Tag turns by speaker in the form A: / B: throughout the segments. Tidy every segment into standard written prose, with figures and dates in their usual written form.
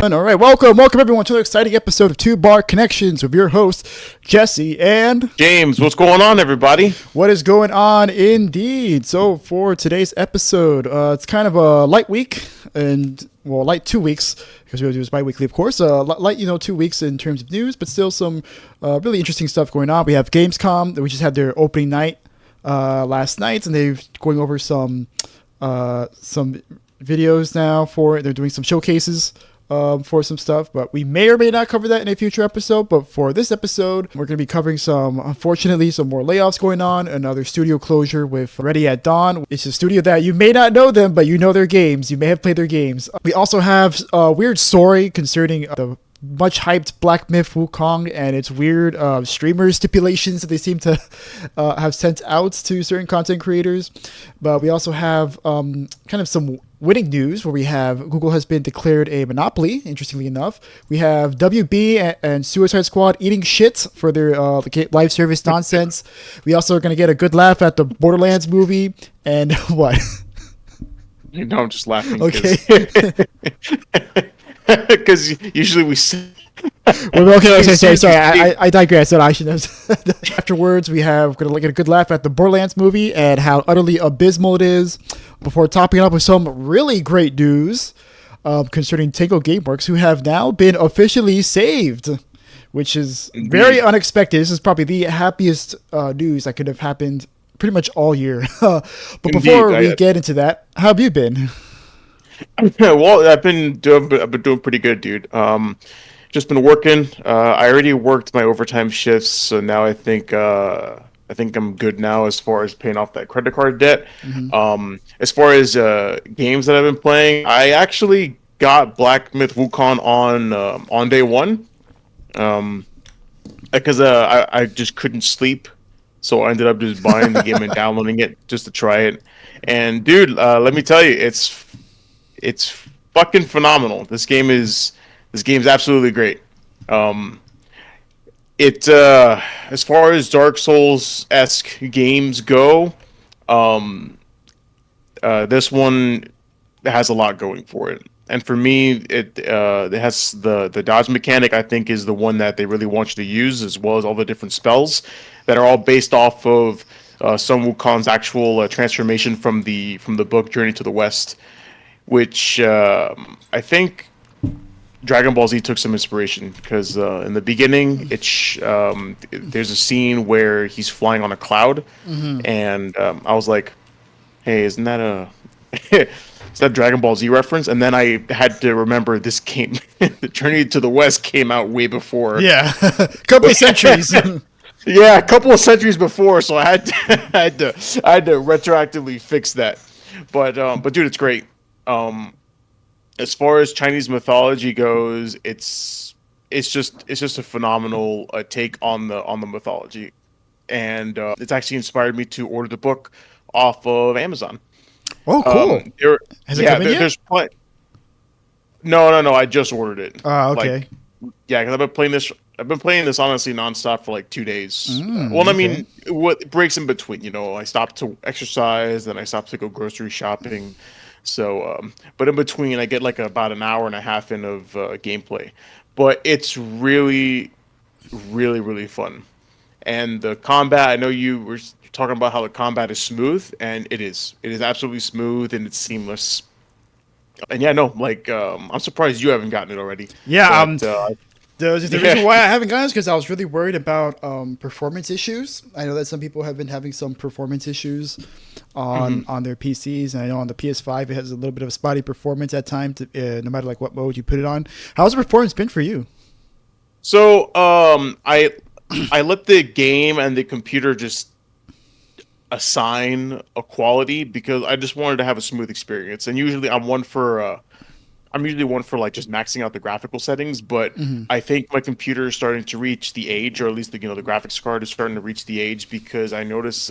A: 1. All right, welcome everyone to an exciting episode of Two Bar Connections with your host, Jesse and
B: James. What's going on, everybody?
A: What is going on indeed? So for today's episode, it's kind of a light week and, well, light 2 weeks because we do this bi-weekly, of course. Light, 2 weeks in terms of news, but still some really interesting stuff going on. We have Gamescom, that we just had their opening night last night, and they're going over some videos now they're doing some showcases for some stuff, but we may or may not cover that in a future episode. But for this episode, we're going to be covering unfortunately, some more layoffs going on, another studio closure with Ready at Dawn. It's a studio that you may not know them, but you know their games. You may have played their games. We also have a weird story concerning the much hyped Black Myth Wukong and its weird streamer stipulations that they seem to have sent out to certain content creators. But we also have kind of some winning news where we have Google has been declared a monopoly, interestingly enough. We have WB and Suicide Squad eating shit for their live service nonsense. We also are going to get a good laugh at the Borderlands movie. And what?
B: No, I'm just laughing.
A: Okay.
B: Because usually we
A: Okay, sorry. I digress. I should have. Afterwards, we're going to get a good laugh at the Borderlands movie and how utterly abysmal it is, before topping it up with some really great news concerning Tango Gameworks, who have now been officially saved, which is very unexpected. This is probably the happiest news that could have happened pretty much all year. But before we get into that, how have you been?
B: Well, I've been doing pretty good, dude. Just been working. I already worked my overtime shifts, so now I think I'm good now as far as paying off that credit card debt. Mm-hmm. As far as games that I've been playing, I actually got Black Myth Wukong on day one, because I just couldn't sleep, so I ended up just buying the game and downloading it just to try it. And dude, let me tell you, it's fucking phenomenal. This game's absolutely great. As far as Dark Souls-esque games go, this one has a lot going for it. And for me, it has the dodge mechanic. I think is the one that they really want you to use, as well as all the different spells that are all based off of Sun Wukong's actual transformation from the book Journey to the West, which I think Dragon Ball Z took some inspiration, because in the beginning, there's a scene where he's flying on a cloud, mm-hmm. and I was like, "Hey, isn't that is that Dragon Ball Z reference?" And then I had to remember this game, the Journey to the West came out way before.
A: Yeah, a couple of centuries.
B: Yeah, a couple of centuries before, so I had to retroactively fix that. But dude, it's great. As far as Chinese mythology goes, it's just a phenomenal take on the mythology, and it's actually inspired me to order the book off of Amazon.
A: Oh, cool! Has it come in yet?
B: No. I just ordered it.
A: Okay.
B: Yeah, because I've been playing this honestly nonstop for like 2 days.
A: Okay.
B: I mean, what breaks in between? I stopped to exercise, then I stopped to go grocery shopping. So, but in between, I get like about an hour and a half in of gameplay. But it's really, really, really fun. And the combat, I know you were talking about how the combat is smooth, and it is. It is absolutely smooth, and it's seamless. And yeah, no, I'm surprised you haven't gotten it already.
A: Yeah, the reason why I haven't gotten it is because I was really worried about performance issues. I know that some people have been having some performance issues on their PCs, and I know on the PS5 it has a little bit of a spotty performance at times, no matter what mode you put it on. How's the performance been for you?
B: So I let the game and the computer just assign a quality, because I just wanted to have a smooth experience. And usually I'm usually one for like just maxing out the graphical settings, but I think my computer is starting to reach the age, or at least the graphics card is starting to reach the age, because I notice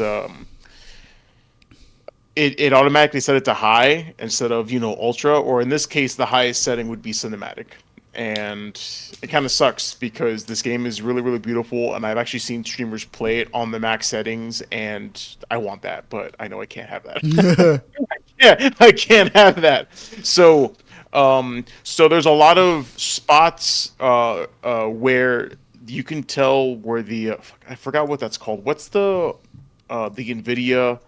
B: it automatically set it to high instead of ultra, or in this case the highest setting would be cinematic. And it kind of sucks, because this game is really, really beautiful, and I've actually seen streamers play it on the max settings, and I want that, but I know I can't have that. Yeah, I can't have that. So So there's a lot of spots where you can tell where I forgot what that's called. What's the NVIDIA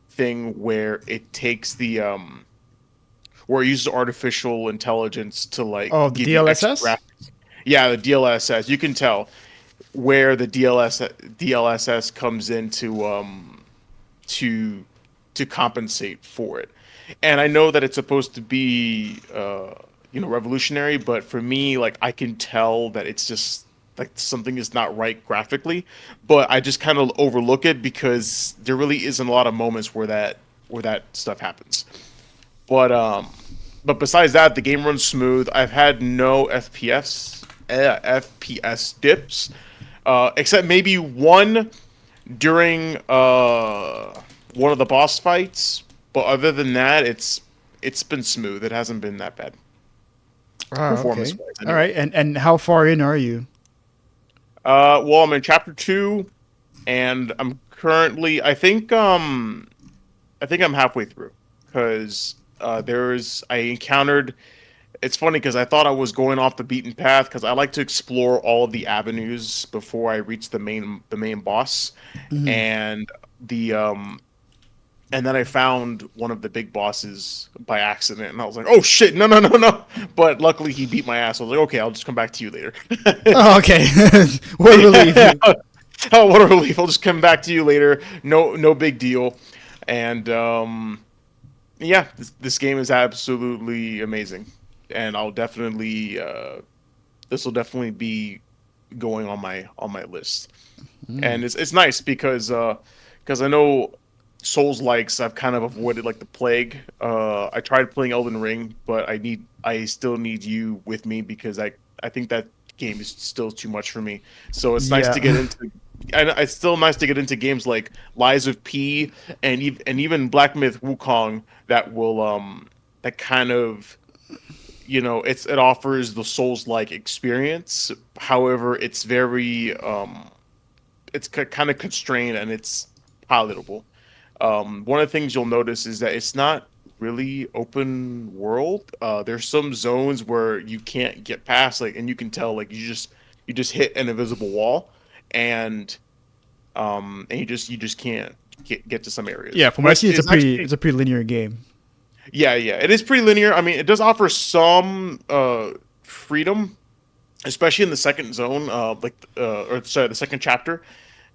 B: thing where it takes where it uses artificial intelligence to
A: Oh,
B: like
A: the
B: give you extra
A: DLSS.
B: graphics? Yeah, the DLSS. You can tell where the DLSS comes into to compensate for it. And I know that it's supposed to be revolutionary, but for me, like I can tell that it's just like something is not right graphically, but I just kind of overlook it because there really isn't a lot of moments where that stuff happens. But besides that, the game runs smooth. I've had no FPS dips, except maybe one during one of the boss fights, but other than that, it's been smooth. It hasn't been that bad,
A: Ah,
B: performance
A: okay.
B: wise,
A: All
B: anyway.
A: right. And how far in are you?
B: Well, I'm in chapter 2, and I'm currently. I think I'm halfway through because I encountered. It's funny because I thought I was going off the beaten path because I like to explore all of the avenues before I reach the main boss,
A: Hmm.
B: and the and then I found one of the big bosses by accident, and I was like, "Oh shit, no, no, no, no!" But luckily, he beat my ass. I was like, "Okay, I'll just come back to you later."
A: Oh, okay. What a
B: Yeah.
A: relief.
B: Oh, what a relief! I'll just come back to you later. No, no big deal. And yeah, this game is absolutely amazing, and I'll definitely this will definitely be going on my list. And it's nice because I know Souls likes I've kind of avoided like the plague. I tried playing Elden Ring, but I still need you with me because I think that game is still too much for me. So it's nice to get
A: Yeah.
B: into. And it's still nice to get into games like Lies of P and even Black Myth Wukong that will that kind of it offers the Souls like experience. However, it's very it's kind of constrained and it's palatable. One of the things you'll notice is that it's not really open world. There's some zones where you can't get past, like, and you can tell, like, you just hit an invisible wall, and you just can't get to some
A: Yeah.
B: areas,
A: From what I
B: which
A: see,
B: is
A: it's
B: actually
A: a pretty linear game.
B: yeah, yeah, it is pretty linear. I mean, it does offer some freedom, especially in the second zone, or sorry, the second chapter,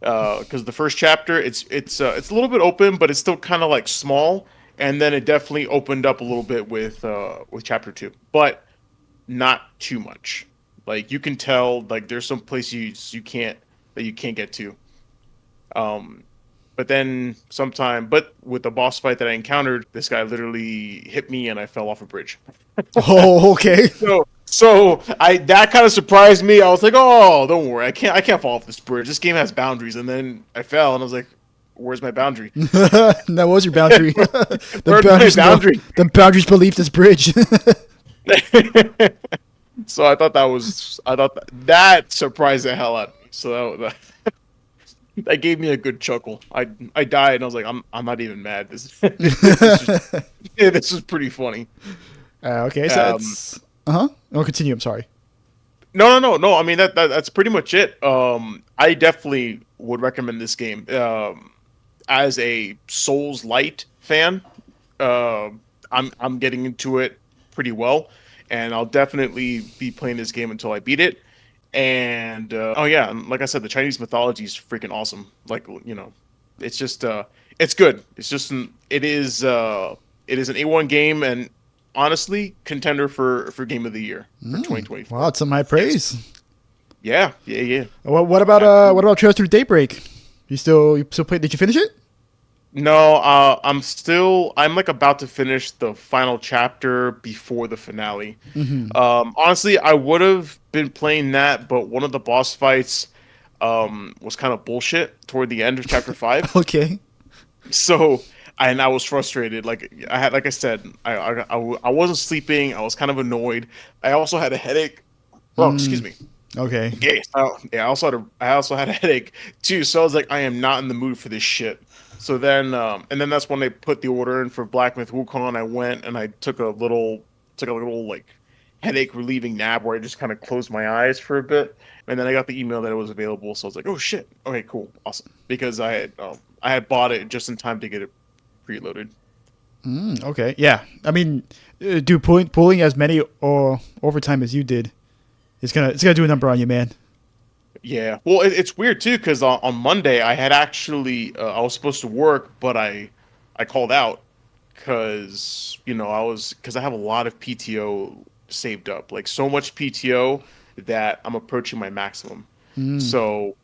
B: because the first chapter it's a little bit open, but it's still kind of like small, and then it definitely opened up a little bit with chapter 2, but not too much. Like you can tell, like there's some places you can't get to. Um, but then sometime, but with the boss fight that I encountered, this guy literally hit me and I fell off a bridge.
A: Oh, okay.
B: So I that kind of surprised me. I was like, "Oh, don't worry, I can't fall off this bridge. This game has boundaries." And then I fell, and I was like, "Where's my boundary?
A: That was your boundary. The
B: Where's my
A: boundaries no.
B: boundary?"
A: The boundaries believe this bridge.
B: So I thought that surprised the hell out of me. So that gave me a good chuckle. I died, and I was like, I'm not even mad. This is this is pretty funny.
A: Okay, so
B: Um,
A: it's uh huh. Oh, continue. I'm sorry.
B: no. I mean that's pretty much it. I definitely would recommend this game. As a Souls Light fan, uh, I'm getting into it pretty well, and I'll definitely be playing this game until I beat it. And oh yeah, and like I said, the Chinese mythology is freaking awesome. Like it's just it's good. It's just it is an A1 game, and honestly, contender for game of the year for
A: Wow,
B: 2024.
A: it's some high
B: Yes.
A: praise.
B: Yeah.
A: What
B: Absolutely.
A: about Trails Through Daybreak? You still play? Did you finish it?
B: No, I'm like about to finish the final chapter before the finale. Honestly, I would have been playing that, but one of the boss fights was kind of bullshit toward the end of chapter 5.
A: Okay.
B: So, and I was frustrated. Like I said, I wasn't sleeping. I was kind of annoyed. I also had a headache. Oh, excuse me.
A: Okay.
B: Okay. So yeah, I also had a headache too. So I was like, I am not in the mood for this shit. And then that's when they put the order in for Black Myth Wukong. I went and I took a little took a little like headache relieving nap where I just kind of closed my eyes for a bit, and then I got the email that it was available. So I was like, oh shit, okay, cool, awesome, because I had bought it just in time to get it preloaded.
A: Okay, yeah. I mean, dude, pulling as many overtime as you did it's gonna do a number on you, man.
B: Yeah, well, it's weird too because on Monday I had actually I was supposed to work, but I called out because I have a lot of PTO saved up, like so much PTO that I'm approaching my maximum. So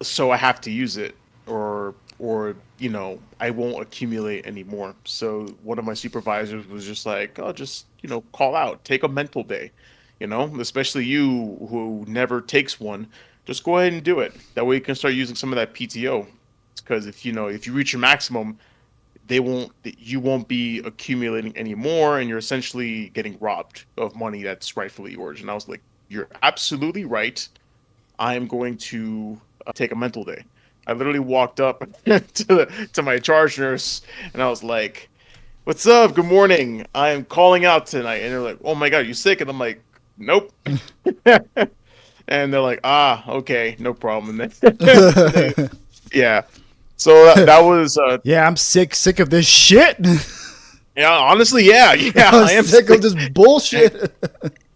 B: I have to use it or I won't accumulate anymore. So one of my supervisors was just like, "Oh, just, call out, take a mental day." Especially you who never takes one, just go ahead and do it. That way you can start using some of that PTO. Because if you reach your maximum, you won't be accumulating anymore and you're essentially getting robbed of money that's rightfully yours. And I was like, "You're absolutely right. I am going to take a mental day." I literally walked up to my charge nurse and I was like, "What's up? Good morning. I am calling out tonight." And they're like, "Oh my God, you sick?" And I'm like, "Nope." And they're like, "Ah, okay, no problem." And then yeah. So that was
A: Yeah, I'm sick of this shit.
B: yeah, honestly, yeah, yeah,
A: I'm
B: I am
A: sick of
B: sick.
A: this bullshit.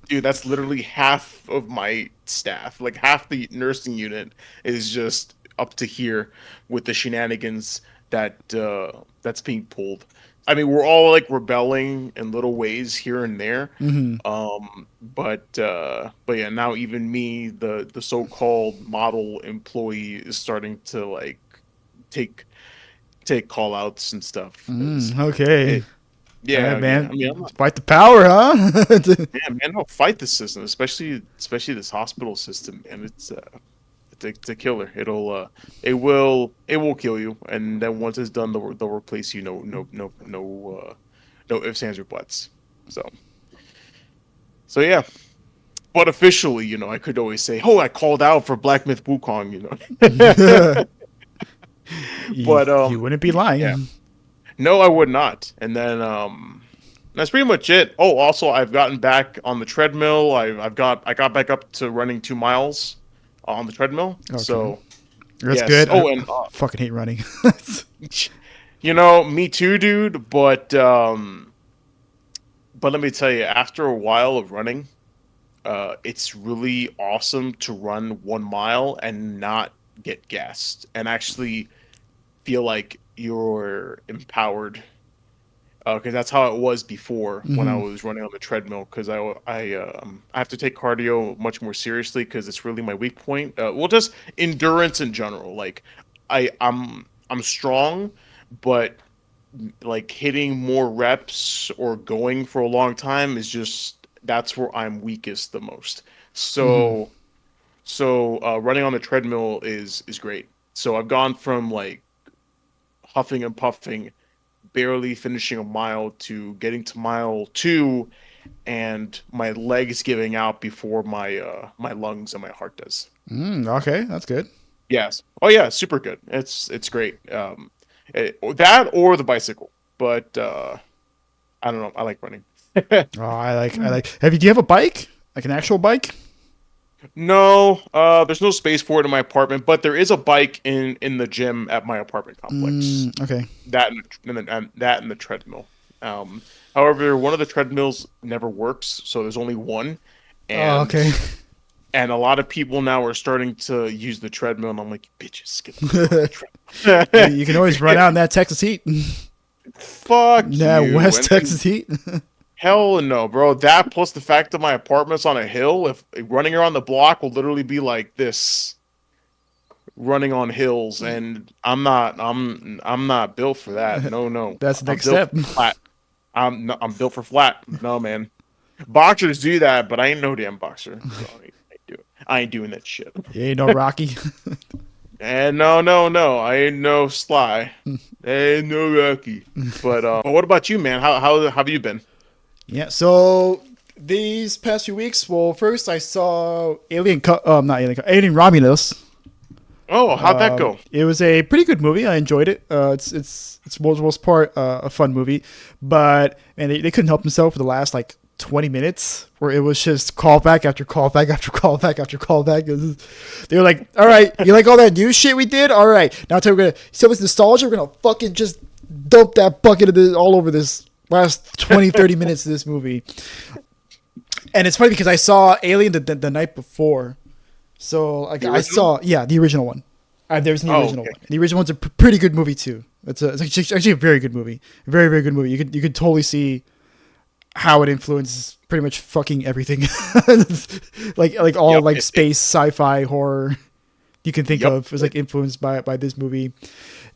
B: Dude, that's literally half of my staff. Like half the nursing unit is just up to here with the shenanigans that's being pulled. I mean, we're all like rebelling in little ways here and there. But yeah, now even me, the so-called model employee, is starting to like take take call outs and stuff.
A: Okay.
B: It,
A: All right,
B: yeah, yeah. I
A: man.
B: mean, I'm not,
A: Fight the power, huh?
B: yeah, man, I'll fight the system, especially this hospital system, and it's a killer. It will kill you, and then once it's done, they'll replace you. No ifs, ands, or buts. So yeah, but officially, I could always say, "Oh, I called out for Black Myth Wukong," But
A: You wouldn't be
B: yeah,
A: lying.
B: no, I would not. And then that's pretty much it. Oh, also, I've gotten back on the treadmill. I got back up to running 2 miles on the treadmill.
A: Okay.
B: So
A: That's
B: yes.
A: good. I
B: Oh, and
A: fucking hate running.
B: me too, dude. But let me tell you, after a while of running, it's really awesome to run 1 mile and not get gassed and actually feel like you're empowered, because that's how it was before when I was running on the treadmill. Because I have to take cardio much more seriously because it's really my weak point. Well, just endurance in general. Like I'm strong, but like hitting more reps or going for a long time is just that's where I'm weakest the most. So running on the treadmill is great. So I've gone from like huffing and puffing, barely finishing a mile, to getting to mile 2 and my legs giving out before my lungs and my heart does.
A: Okay, that's good.
B: Yes. Oh yeah, super good. It's great. That or the bicycle, but I don't know. I like running.
A: Oh, do you have a bike? Like an actual bike?
B: No, there's no space for it in my apartment, but there is a bike in the gym at my apartment complex.
A: Okay.
B: That and the treadmill. However, one of the treadmills never works, so there's only one,
A: Oh,
B: and
A: okay.
B: a lot of people now are starting to use the treadmill, and I'm like, bitches, get the fuck off the treadmill.
A: You can always run out in that Texas heat.
B: Fuck
A: Nah,
B: you.
A: West Texas heat.
B: Hell no, bro. That plus the fact that my apartment's on a hill, if running around the block will literally be like this, running on hills, and I'm not built for that. No, no.
A: That's the
B: I'm
A: next
B: built
A: step.
B: for flat. I'm built for flat. No, man. Boxers do that, but I ain't no damn boxer. So I ain't doing that shit.
A: You ain't no Rocky.
B: And no, no, no. I ain't no Sly. Ain't no Rocky. But what about you, man? How have you been?
A: Yeah. So these past few weeks, well, first I saw Alien Romulus.
B: Oh, how'd that go?
A: It was a pretty good movie. I enjoyed it. It's for the most part a fun movie, but and they couldn't help themselves for the last like 20 minutes where it was just callback after callback after callback after callback. They were like, all right, you like all that new shit we did? All right, now we're gonna so it's nostalgia. We're gonna fucking just dump that bucket of this all over this last 20, 30 minutes of this movie. And it's funny because I saw Alien the night before. So like I saw, the original one. There's the original one. The original one's a pretty good movie too. It's actually a very good movie, very very good movie. You could totally see how it influences pretty much fucking everything, like all like space, sci-fi, horror you can think of is like influenced by this movie.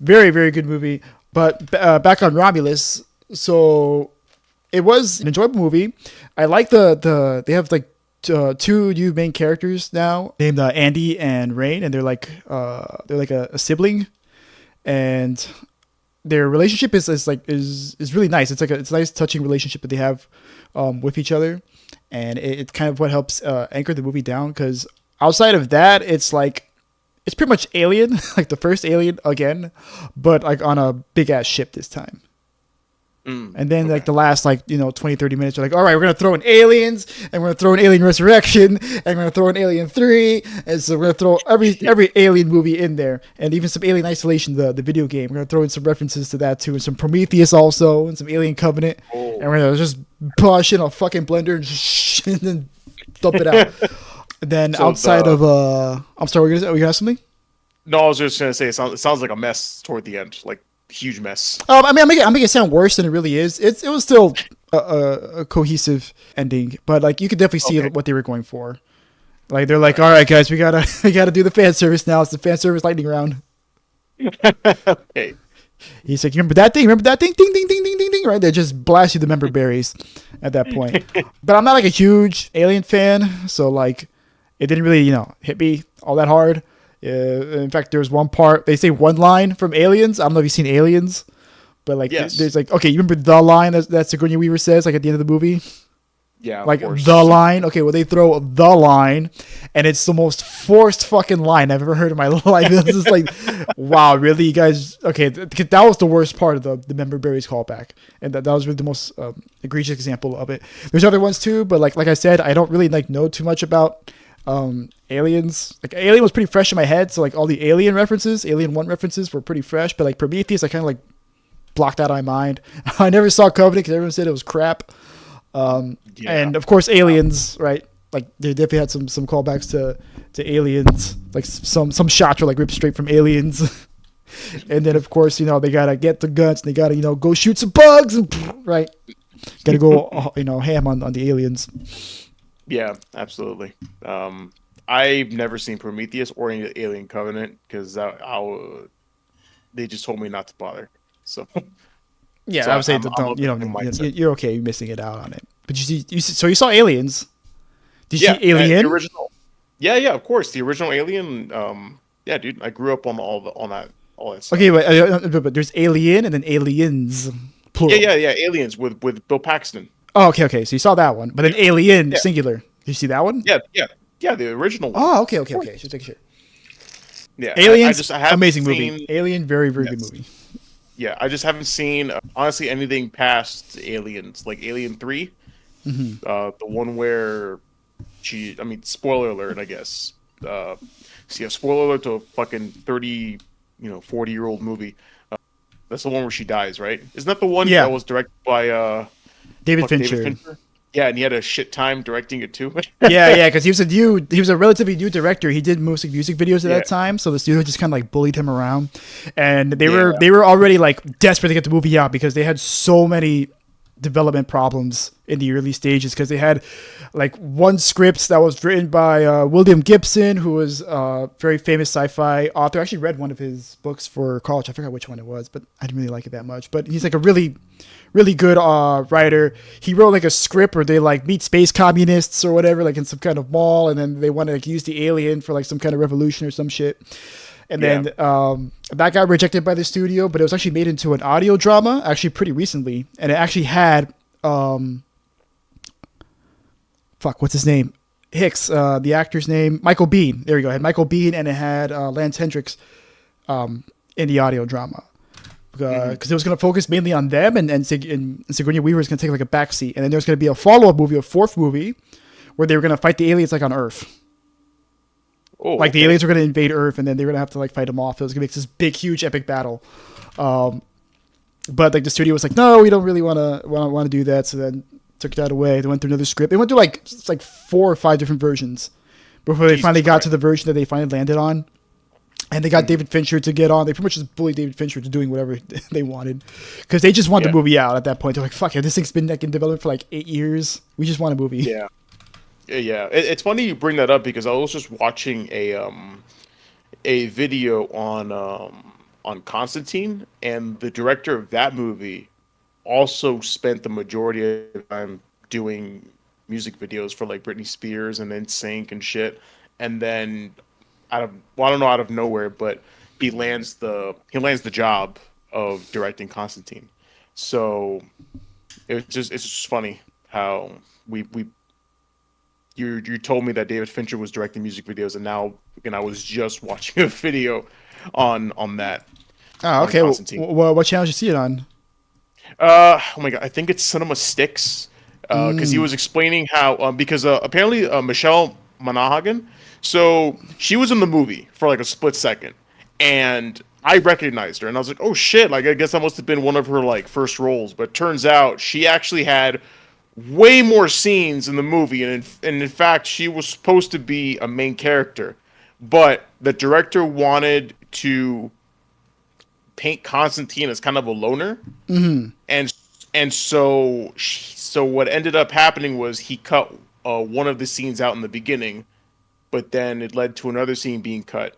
A: Very very good movie. But back on Romulus, so it was an enjoyable movie. I like they have like two new main characters now named Andy and Rain, and they're like a sibling, and their relationship is really nice. It's a nice touching relationship that they have with each other, and it's kind of what helps anchor the movie down, because outside of that it's pretty much Alien, like the first Alien again, but like on a big ass ship this time. And then like the last 20, 30 minutes are like, all right, we're going to throw in Aliens, and we're going to throw in Alien Resurrection, and we're going to throw in Alien 3. And so we're going to throw every Alien movie in there, and even some Alien Isolation, the video game. We're going to throw in some references to that too, and some Prometheus also, and some Alien Covenant. And we're going to just push in a fucking blender and then dump it out. And then so outside of, I'm sorry, were you going to ask something?
B: No, I was just going to say, it sounds like a mess toward the end, like huge mess.
A: I mean, I'm making it sound worse than it really is. It was still a cohesive ending, but like you could definitely see what they were going for. Like they're like, all right, guys, we gotta do the fan service now. It's the fan service lightning round.
B: Okay.
A: He's like, you remember that thing? Remember that thing? Ding, ding, ding, ding, ding, ding. Right? They just blast you the member berries at that point. But I'm not like a huge Alien fan, so like it didn't really hit me all that hard. In fact, there was one part, they say one line from Aliens. I don't know if you've seen Aliens, but like there's like, okay, you remember the line that Sigourney Weaver says like at the end of the movie?
B: Yeah,
A: like the line. Okay, well they throw the line, and it's the most forced fucking line I've ever heard in my life. It's just like, wow, really, you guys? Okay, that was the worst part of the member berries callback, and that was really the most egregious example of it. There's other ones too, but like I said, I don't really know too much about Aliens. Like Alien was pretty fresh in my head, so like all the Alien 1 references were pretty fresh, but like Prometheus I kind of like blocked out of my mind. I never saw Covenant because everyone said it was crap. And of course Aliens, right? Like they definitely had some callbacks to Aliens, like some shots were like ripped straight from Aliens. And then of course they gotta get the guns and they gotta go shoot some bugs, and, right? Gotta go ham on the Aliens.
B: Yeah, absolutely. I've never seen Prometheus or any Alien Covenant because they just told me not to bother. So
A: yeah, so I would say you're okay missing it out on it. But you saw Aliens? Did you see Alien?
B: The original. Yeah, of course, the original Alien. Yeah, dude, I grew up on all that stuff.
A: Okay, but there's Alien and then Aliens. Plural.
B: Yeah, Aliens with Bill Paxton.
A: Oh, okay. So you saw that one, but then Alien singular. Did you see that one?
B: Yeah, the original one.
A: Oh, okay. Just take a shit.
B: Yeah,
A: Aliens,
B: I
A: amazing movie. Alien, very, very good movie.
B: Yeah, I just haven't seen honestly anything past Aliens, like Alien 3, the one where spoiler alert, I guess. Spoiler alert to a fucking 30, 40-year-old movie. That's the one where she dies, right? Isn't that the one that was directed by
A: David Fincher?
B: Yeah, and he had a shit time directing it too.
A: yeah, because he was a relatively new director. He did mostly music videos at that time, so the studio just kind of like bullied him around, and they were already like desperate to get the movie out because they had so many development problems in the early stages, because they had like one script that was written by William Gibson, who was a very famous sci-fi author. I actually read one of his books for college. I forgot which one it was, but I didn't really like it that much. But he's like a really, really good writer. He wrote like a script where they like meet space communists or whatever, like in some kind of mall, and then they want to like use the alien for like some kind of revolution or some shit. And then that got rejected by the studio, but it was actually made into an audio drama actually pretty recently. And it actually had, what's his name? Hicks, the actor's name, Michael Biehn. There you go. It had Michael Biehn, and it had Lance Hendricks in the audio drama. Because it was going to focus mainly on them, and Sigourney Weaver was going to take like a backseat. And then there's going to be a follow-up movie, a fourth movie, where they were going to fight the aliens like on Earth.
B: Oh,
A: like the aliens were going to invade Earth, and then they were going to have to like fight them off. It was going to be this big, huge, epic battle. But like the studio was like, no, we don't really want to do that. So then took that away. They went through another script. They went through like 4 or 5 different versions before they finally got to the version that they finally landed on. And they got David Fincher to get on. They pretty much just bullied David Fincher to doing whatever they wanted, because they just want the movie out at that point. They're like, fuck it, this thing's been like in development for like 8 years. We just want a movie.
B: Yeah. It's funny you bring that up because I was just watching a video on Constantine, and the director of that movie also spent the majority of the time doing music videos for like Britney Spears and NSYNC and shit. And then I don't know, out of nowhere, but he lands the job of directing Constantine. So it's just funny how you told me that David Fincher was directing music videos, and now I was just watching a video on that.
A: Oh, okay. What channel did you see it on?
B: Oh my god, I think it's Cinema Sticks, because he was explaining how because apparently Michelle Monaghan, so she was in the movie for like a split second, and I recognized her, and I was like, oh shit, like I guess that must have been one of her like first roles. But turns out she actually had way more scenes in the movie, and in fact she was supposed to be a main character, but the director wanted to paint Constantine as kind of a loner, and so what ended up happening was he cut one of the scenes out in the beginning, but then it led to another scene being cut,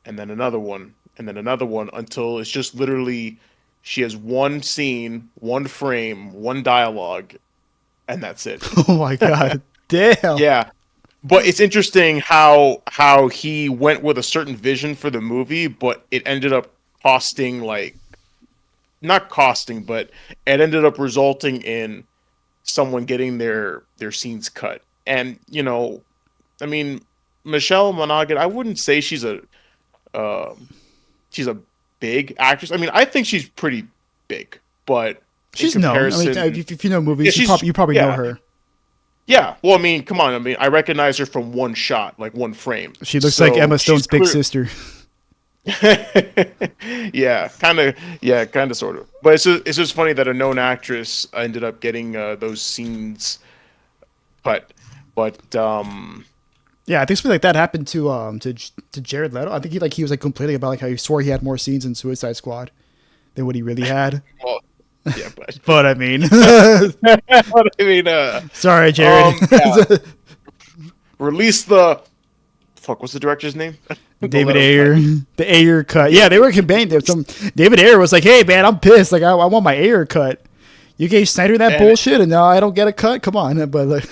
B: and then another one, and then another one, until it's just literally she has one scene, one frame, one dialogue, and that's it.
A: Oh my god, damn.
B: Yeah, but it's interesting how he went with a certain vision for the movie, but it ended up costing like, not costing, but it ended up resulting in someone getting their scenes cut. And I mean, Michelle Monaghan, I wouldn't say she's a big actress. I mean, I think she's pretty big, but
A: she's known. I mean, if you know movies, you probably know her.
B: Yeah, well, I mean, come on. I mean, I recognize her from one shot, like one frame.
A: She looks like Emma Stone's big sister.
B: Yeah, kind of, sort of. But it's just funny that a known actress ended up getting those scenes cut. But
A: yeah, I think something like that happened to Jared Leto. I think he was like complaining about like how he swore he had more scenes in Suicide Squad than what he really had.
B: Well, yeah, but
A: but I mean, sorry, Jared.
B: Release the fuck. What's the director's name?
A: David Ayer. The Ayer cut. Yeah, they were campaigning. David Ayer was like, "Hey, man, I'm pissed. Like, I want my Ayer cut. You gave Snyder that bullshit, and now I don't get a cut. Come on." But like,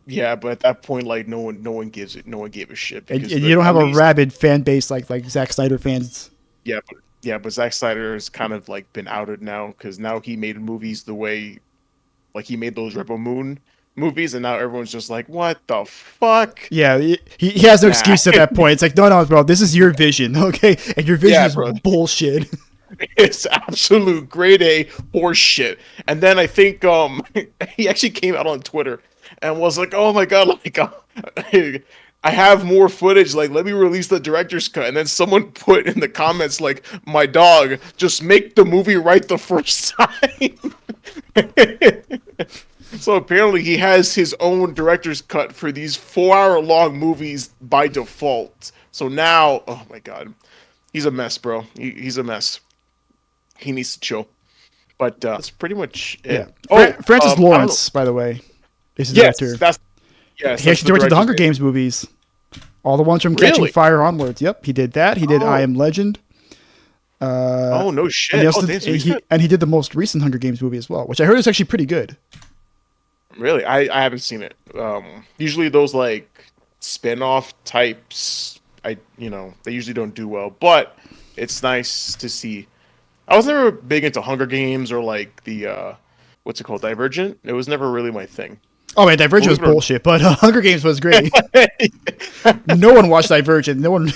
B: yeah, but at that point, like, no one gave a shit.
A: And you don't have a rabid fan base like Zack Snyder fans.
B: But Zack Snyder has kind of like been outed now, because now he made movies the way, like, he made those Rebel Moon movies, and now everyone's just like, what the fuck?
A: Yeah, he has no excuse at that point. It's like, no, bro, this is your vision, okay? And your vision is bullshit.
B: It's absolute grade A horseshit. And then I think he actually came out on Twitter and was like, oh my god, like, I have more footage, like, let me release the director's cut. And then someone put in the comments, like, my dog, just make the movie right the first time. So apparently he has his own director's cut for these 4-hour-long movies by default. So now, oh my god, he's a mess, bro. He's a mess. He needs to chill. But that's pretty much it.
A: Yeah. Francis Lawrence, by the way, is the director. He actually directed the Hunger Games movies. All the ones from Catching Fire onwards. Yep, he did that. He did I Am Legend.
B: No shit.
A: And he did the most recent Hunger Games movie as well, which I heard is actually pretty good.
B: Really? I haven't seen it. Usually those like spin-off types, they usually don't do well, but it's nice to see. I was never big into Hunger Games or like the what's it called, Divergent. It was never really my thing.
A: Oh man, Divergent was bullshit, but Hunger Games was great. No one watched Divergent. No one.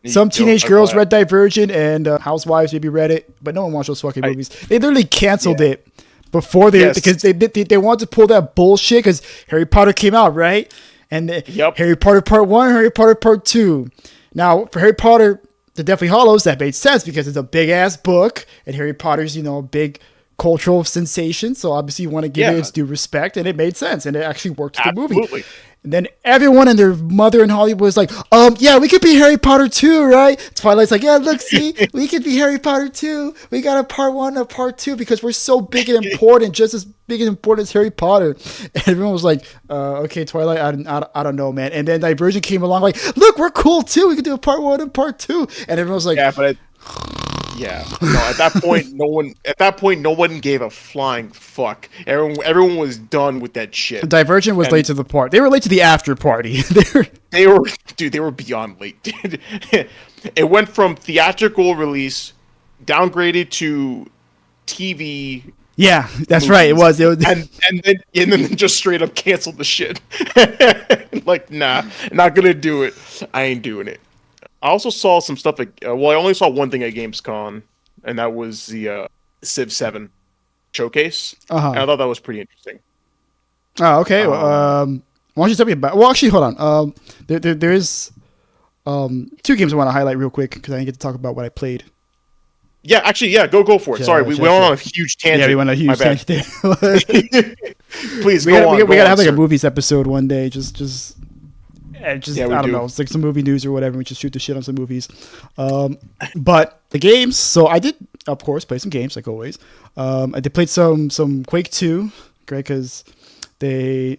A: Some teenage girls read Divergent, and housewives maybe read it, but no one watched those fucking movies. They literally canceled it before because they wanted to pull that bullshit because Harry Potter came out, right? And Harry Potter Part 1, Harry Potter Part 2. Now, for Harry Potter, The Deathly Hallows, that made sense because it's a big-ass book, and Harry Potter's, a big cultural sensation, so obviously you want to give it its due respect, and it made sense, and it actually worked with the movie. And then everyone and their mother in Hollywood was like, yeah, we could be Harry Potter too, right? Twilight's like, yeah, look, see, we could be Harry Potter too. We got a Part 1 and a Part 2 because we're so big and important, just as big and important as Harry Potter. And everyone was like, okay, Twilight, I don't know, man. And then Divergent came along like, look, we're cool too. We could do a Part 1 and Part 2. And everyone was like,
B: at that point no one gave a flying fuck. Everyone was done with that shit.
A: Divergent was late to the party. They were late to the after party.
B: They were beyond late, dude. It went from theatrical release downgraded to TV.
A: Yeah, that's movies. Right. It was
B: and then just straight up canceled the shit. Like, nah, not gonna do it. I ain't doing it. I also saw some stuff I only saw one thing at Gamescom, and that was the Civ 7 showcase. And I thought that was pretty interesting.
A: Oh, okay. Why don't you tell me about? Well, actually, hold on. There is 2 games I want to highlight real quick because I didn't get to talk about what I played.
B: Yeah, actually, go for it. Sorry, we went on a huge tangent.
A: Yeah, we went on a huge tangent there.
B: Please,
A: we gotta have like a movies episode one day. Just I don't know. It's like some movie news or whatever. We just shoot the shit on some movies. But the games. So I did, of course, play some games like always. I did play some Quake 2, great, because they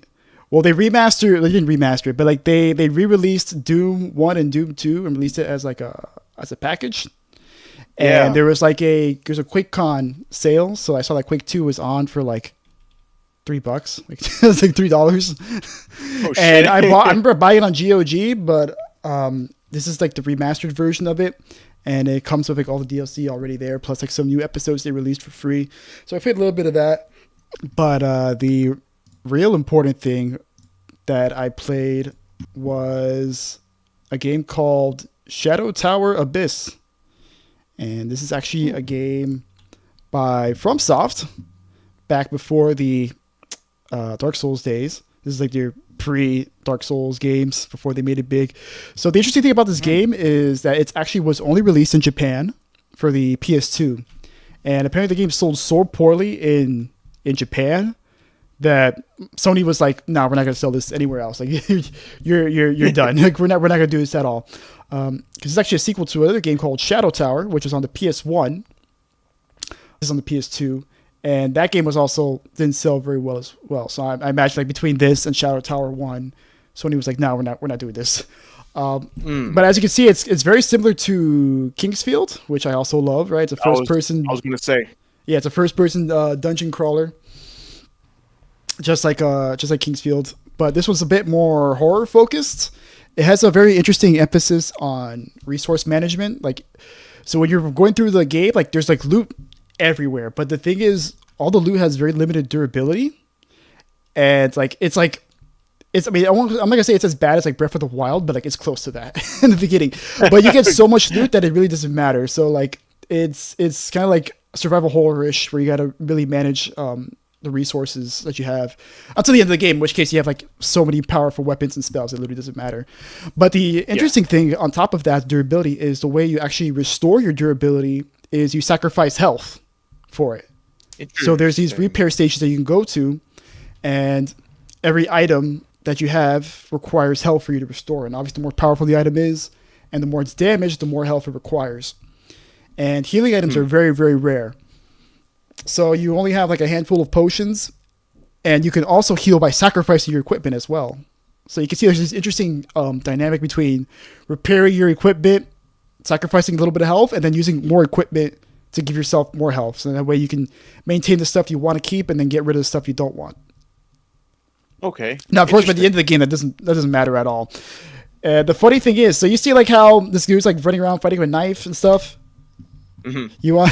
A: remastered. They didn't remaster it, but like they re-released Doom 1 and Doom 2 and released it as like a package. And there's a QuakeCon sale, so I saw that Quake 2 was on for like $3, like it's like $3. Oh, shit. And I remember buying it on GOG, but this is like the remastered version of it, and it comes with like all the DLC already there, plus like some new episodes they released for free. So I played a little bit of that, but the real important thing that I played was a game called Shadow Tower Abyss, and this is actually a game by FromSoft back before the Dark Souls days. This is like their pre-Dark Souls games before they made it big. So the interesting thing about this game is that it actually was only released in Japan for the PS2, and apparently the game sold so poorly in Japan that Sony was like, "No, we're not going to sell this anywhere else. Like, you're done. Like, we're not going to do this at all." Because it's actually a sequel to another game called Shadow Tower, which was on the PS1. This is on the PS2. And that game was also didn't sell very well as well. So I imagine like between this and Shadow Tower 1, Sony was like, no, we're not doing this. But as you can see, it's very similar to Kingsfield, which I also love, right? It's a first person.
B: I was going to say.
A: Yeah, it's a first person dungeon crawler. Just like Kingsfield. But this one's a bit more horror focused. It has a very interesting emphasis on resource management. Like, so when you're going through the game, like there's like loot everywhere, but the thing is, all the loot has very limited durability, and I'm not gonna say it's as bad as like Breath of the Wild, but like it's close to that in the beginning. But you get so much loot that it really doesn't matter. So like it's kind of like survival horror-ish, where you got to really manage the resources that you have until the end of the game, in which case you have like so many powerful weapons and spells, it literally doesn't matter. But the interesting thing on top of that durability is the way you actually restore your durability is you sacrifice health for it. So there's these repair stations that you can go to, and every item that you have requires health for you to restore. And obviously the more powerful the item is and the more it's damaged, the more health it requires. And healing items are very, very rare. So you only have like a handful of potions, and you can also heal by sacrificing your equipment as well. So you can see there's this interesting dynamic between repairing your equipment, sacrificing a little bit of health, and then using more equipment to give yourself more health. So that way you can maintain the stuff you want to keep and then get rid of the stuff you don't want.
B: Okay.
A: Now, of course, by the end of the game, that doesn't matter at all. The funny thing is, so you see like how this dude's like running around fighting with knives and stuff? Mm-hmm. You want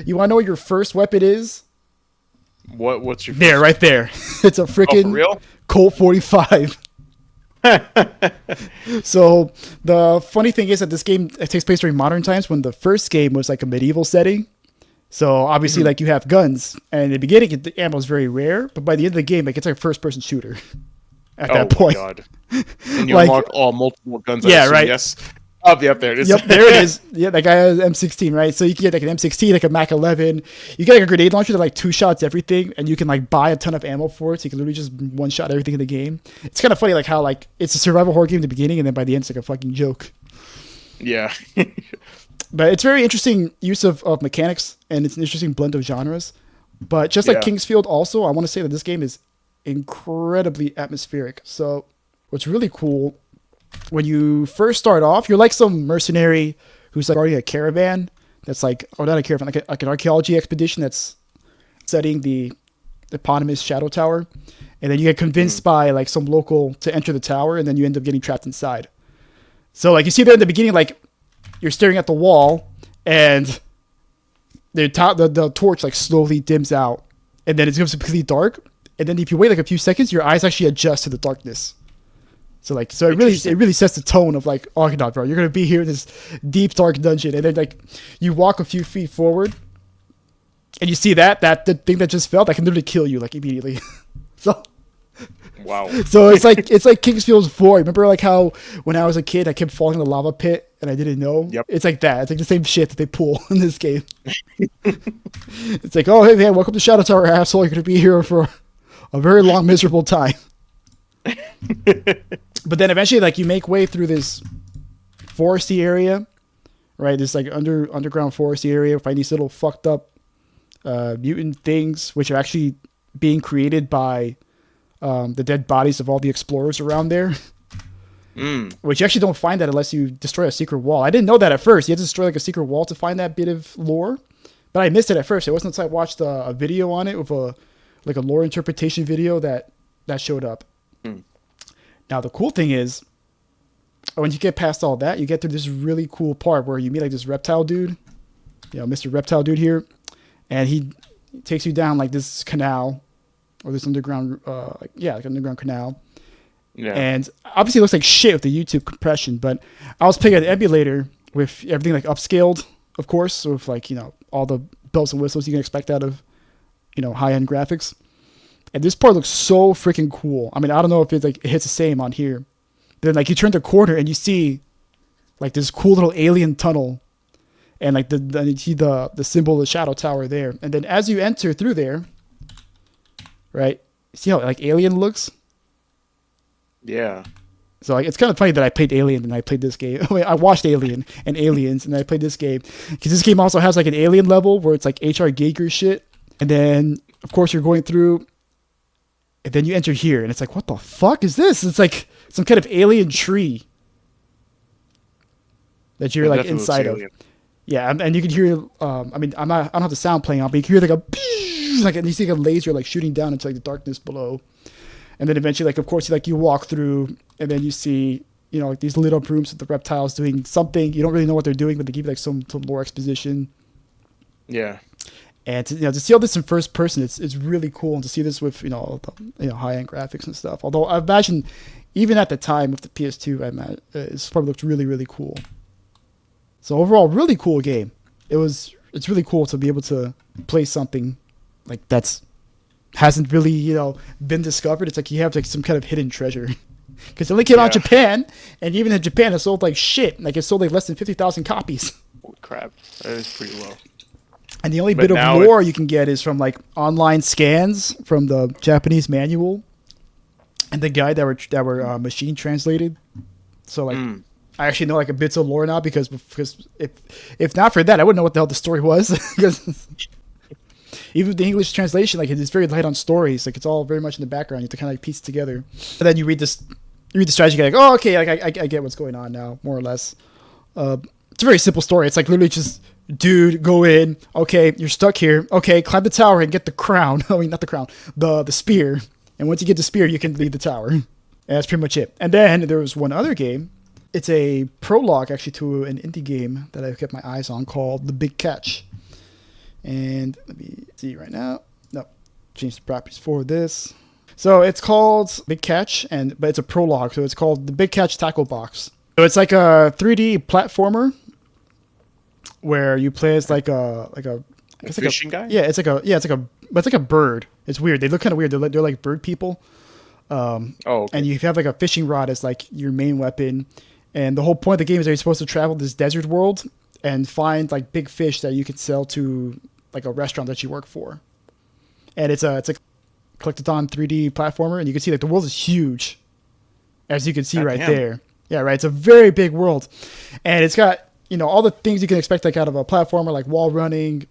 A: to know what your first weapon is?
B: What's your
A: There,
B: first?
A: right there. It's a
B: Oh, for
A: freaking
B: real?
A: Colt 45. So the funny thing is that this game it takes place during modern times when the first game was like a medieval setting. So obviously,
B: Mhm.
A: like you have guns, and in the beginning the ammo is very rare, but by the end of the game, like it's like a first-person shooter. At
B: Oh
A: that
B: my
A: point,
B: god! And you
A: like
B: unlock all multiple guns, I
A: yeah,
B: assume.
A: right.
B: Yes. Oh, yep, there it is.
A: Yep, there it is. Yeah, that guy has M16, right? So you can get like an M16, like a Mac 11. You get like a grenade launcher that like two shots everything, and you can like buy a ton of ammo for it. So you can literally just one shot everything in the game. It's kind of funny, like how like it's a survival horror game in the beginning, and then by the end it's like a fucking joke.
B: Yeah.
A: But it's very interesting use of mechanics, and it's an interesting blend of genres. But just like
B: Yeah.
A: Kingsfield, also I want to say that this game is incredibly atmospheric. So what's really cool when you first start off, you're like some mercenary who's like guarding a caravan that's like, or not a caravan, like an archaeology expedition that's studying the eponymous Shadow Tower. And then you get
B: Mm.
A: convinced by like some local to enter the tower, and then you end up getting trapped inside. So like you see there in the beginning, like you're staring at the wall, and the torch like slowly dims out, and then it becomes completely dark. And then if you wait like a few seconds, your eyes actually adjust to the darkness. So it
B: Interesting.
A: really sets the tone of like, oh god, bro, you're gonna be here in this deep dark dungeon, and then like you walk a few feet forward, and you see that the thing that just fell that can literally kill you like immediately. so
B: Wow.
A: so it's like Kingsfield's Void. Remember like how when I was a kid I kept falling in the lava pit and I didn't know?
B: Yep.
A: It's like that. It's like the same shit that they pull in this game. It's like, oh hey man, welcome to Shadow Tower, asshole. You're gonna be here for a very long miserable time. But then eventually, like you make way through this foresty area, right? This like underground foresty area, find these little fucked up mutant things, which are actually being created by the dead bodies of all the explorers around there.
B: Mm.
A: Which you actually don't find that unless you destroy a secret wall. I didn't know that at first. You had to destroy like a secret wall to find that bit of lore, but I missed it at first. It wasn't until I watched a video on it with a like a lore interpretation video that showed up.
B: Mm.
A: Now the cool thing is, when you get past all that, you get to this really cool part where you meet like this reptile dude, Mr. Reptile Dude here, and he takes you down like this canal or this underground, like underground canal.
B: Yeah.
A: And obviously it looks like shit with the YouTube compression, but I was playing an emulator with everything like upscaled, of course, so with like, all the bells and whistles you can expect out of, high-end graphics. And this part looks so freaking cool. I mean, I don't know if it hits the same on here. Then like you turn the corner and you see like this cool little alien tunnel, and like you see the symbol of the Shadow Tower there. And then as you enter through there, right? See how like alien looks?
B: Yeah.
A: So like, it's kind of funny that I played Alien and I played this game. I watched Alien and Aliens and I played this game because this game also has like an Alien level where it's like H.R. Giger shit. And then of course you're going through, and then you enter here and it's like, what the fuck is this? It's like some kind of alien tree that you're
B: It
A: like
B: definitely looks
A: inside of.
B: alien.
A: Yeah, and you can hear. I mean, I don't have the sound playing on, but you can hear like and you see like a laser like shooting down into like the darkness below. And then eventually, like, of course, you walk through, and then you see, like these lit up rooms with the reptiles doing something. You don't really know what they're doing, but they give you like some lore exposition.
B: Yeah.
A: And to see all this in first person, it's really cool. And to see this with high end graphics and stuff. Although I imagine, even at the time with the PS2, it probably looked really really cool. So overall, really cool game. It's really cool to be able to play something like that's hasn't really been discovered. It's like you have like some kind of hidden treasure because it only came out in Japan, and even in Japan it sold like shit. Like it sold like less than 50,000 copies.
B: Holy crap, that is pretty low.
A: And the only
B: But
A: bit of
B: now
A: lore you can get is from like online scans from the Japanese manual and the guide that were machine translated. So like I actually know like a bits of lore now because if not for that I wouldn't know what the hell the story was because even with the English translation, like it's very light on stories. Like it's all very much in the background. You have to kind of like piece it together. And then you read the strategy, you're like, oh, okay, like I get what's going on now, more or less. It's a very simple story. It's like literally just, dude, go in. Okay, you're stuck here. Okay, climb the tower and get the crown. I mean, not the crown, the spear. And once you get the spear, you can leave the tower. And that's pretty much it. And then there was one other game. It's a prologue actually to an indie game that I've kept my eyes on called The Big Catch. And let me see right now. No, change the properties for this. So it's called Big Catch, but it's a prologue. So it's called the Big Catch Tackle Box. So it's like a 3D platformer where you play as like a
B: fishing guy.
A: Yeah, it's like a bird. It's weird. They look kind of weird. They're like bird people.
B: Oh, okay.
A: And you have like a fishing rod as like your main weapon. And the whole point of the game is that you're supposed to travel this desert world and find like big fish that you could sell to like a restaurant that you work for. And it's a collectathon 3D platformer, and you can see like the world is huge, as you can see right there. Yeah, right. It's a very big world, and it's got all the things you can expect like out of a platformer, like wall running,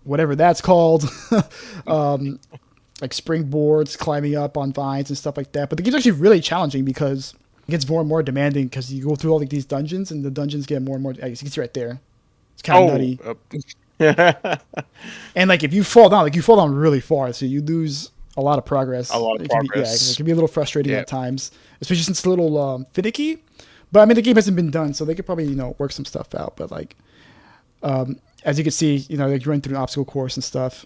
A: whatever that's called, like springboards, climbing up on vines and stuff like that. But the game's actually really challenging because it gets more and more demanding because you go through all like these dungeons, and the dungeons get more and more. As you can see right there, it's kind of nutty. And like if you fall down, really far, so you lose a lot of progress. It can be a little frustrating at times, especially since it's a little finicky. But I mean, the game hasn't been done, so they could probably work some stuff out. But like, as you can see, like you run through an obstacle course and stuff.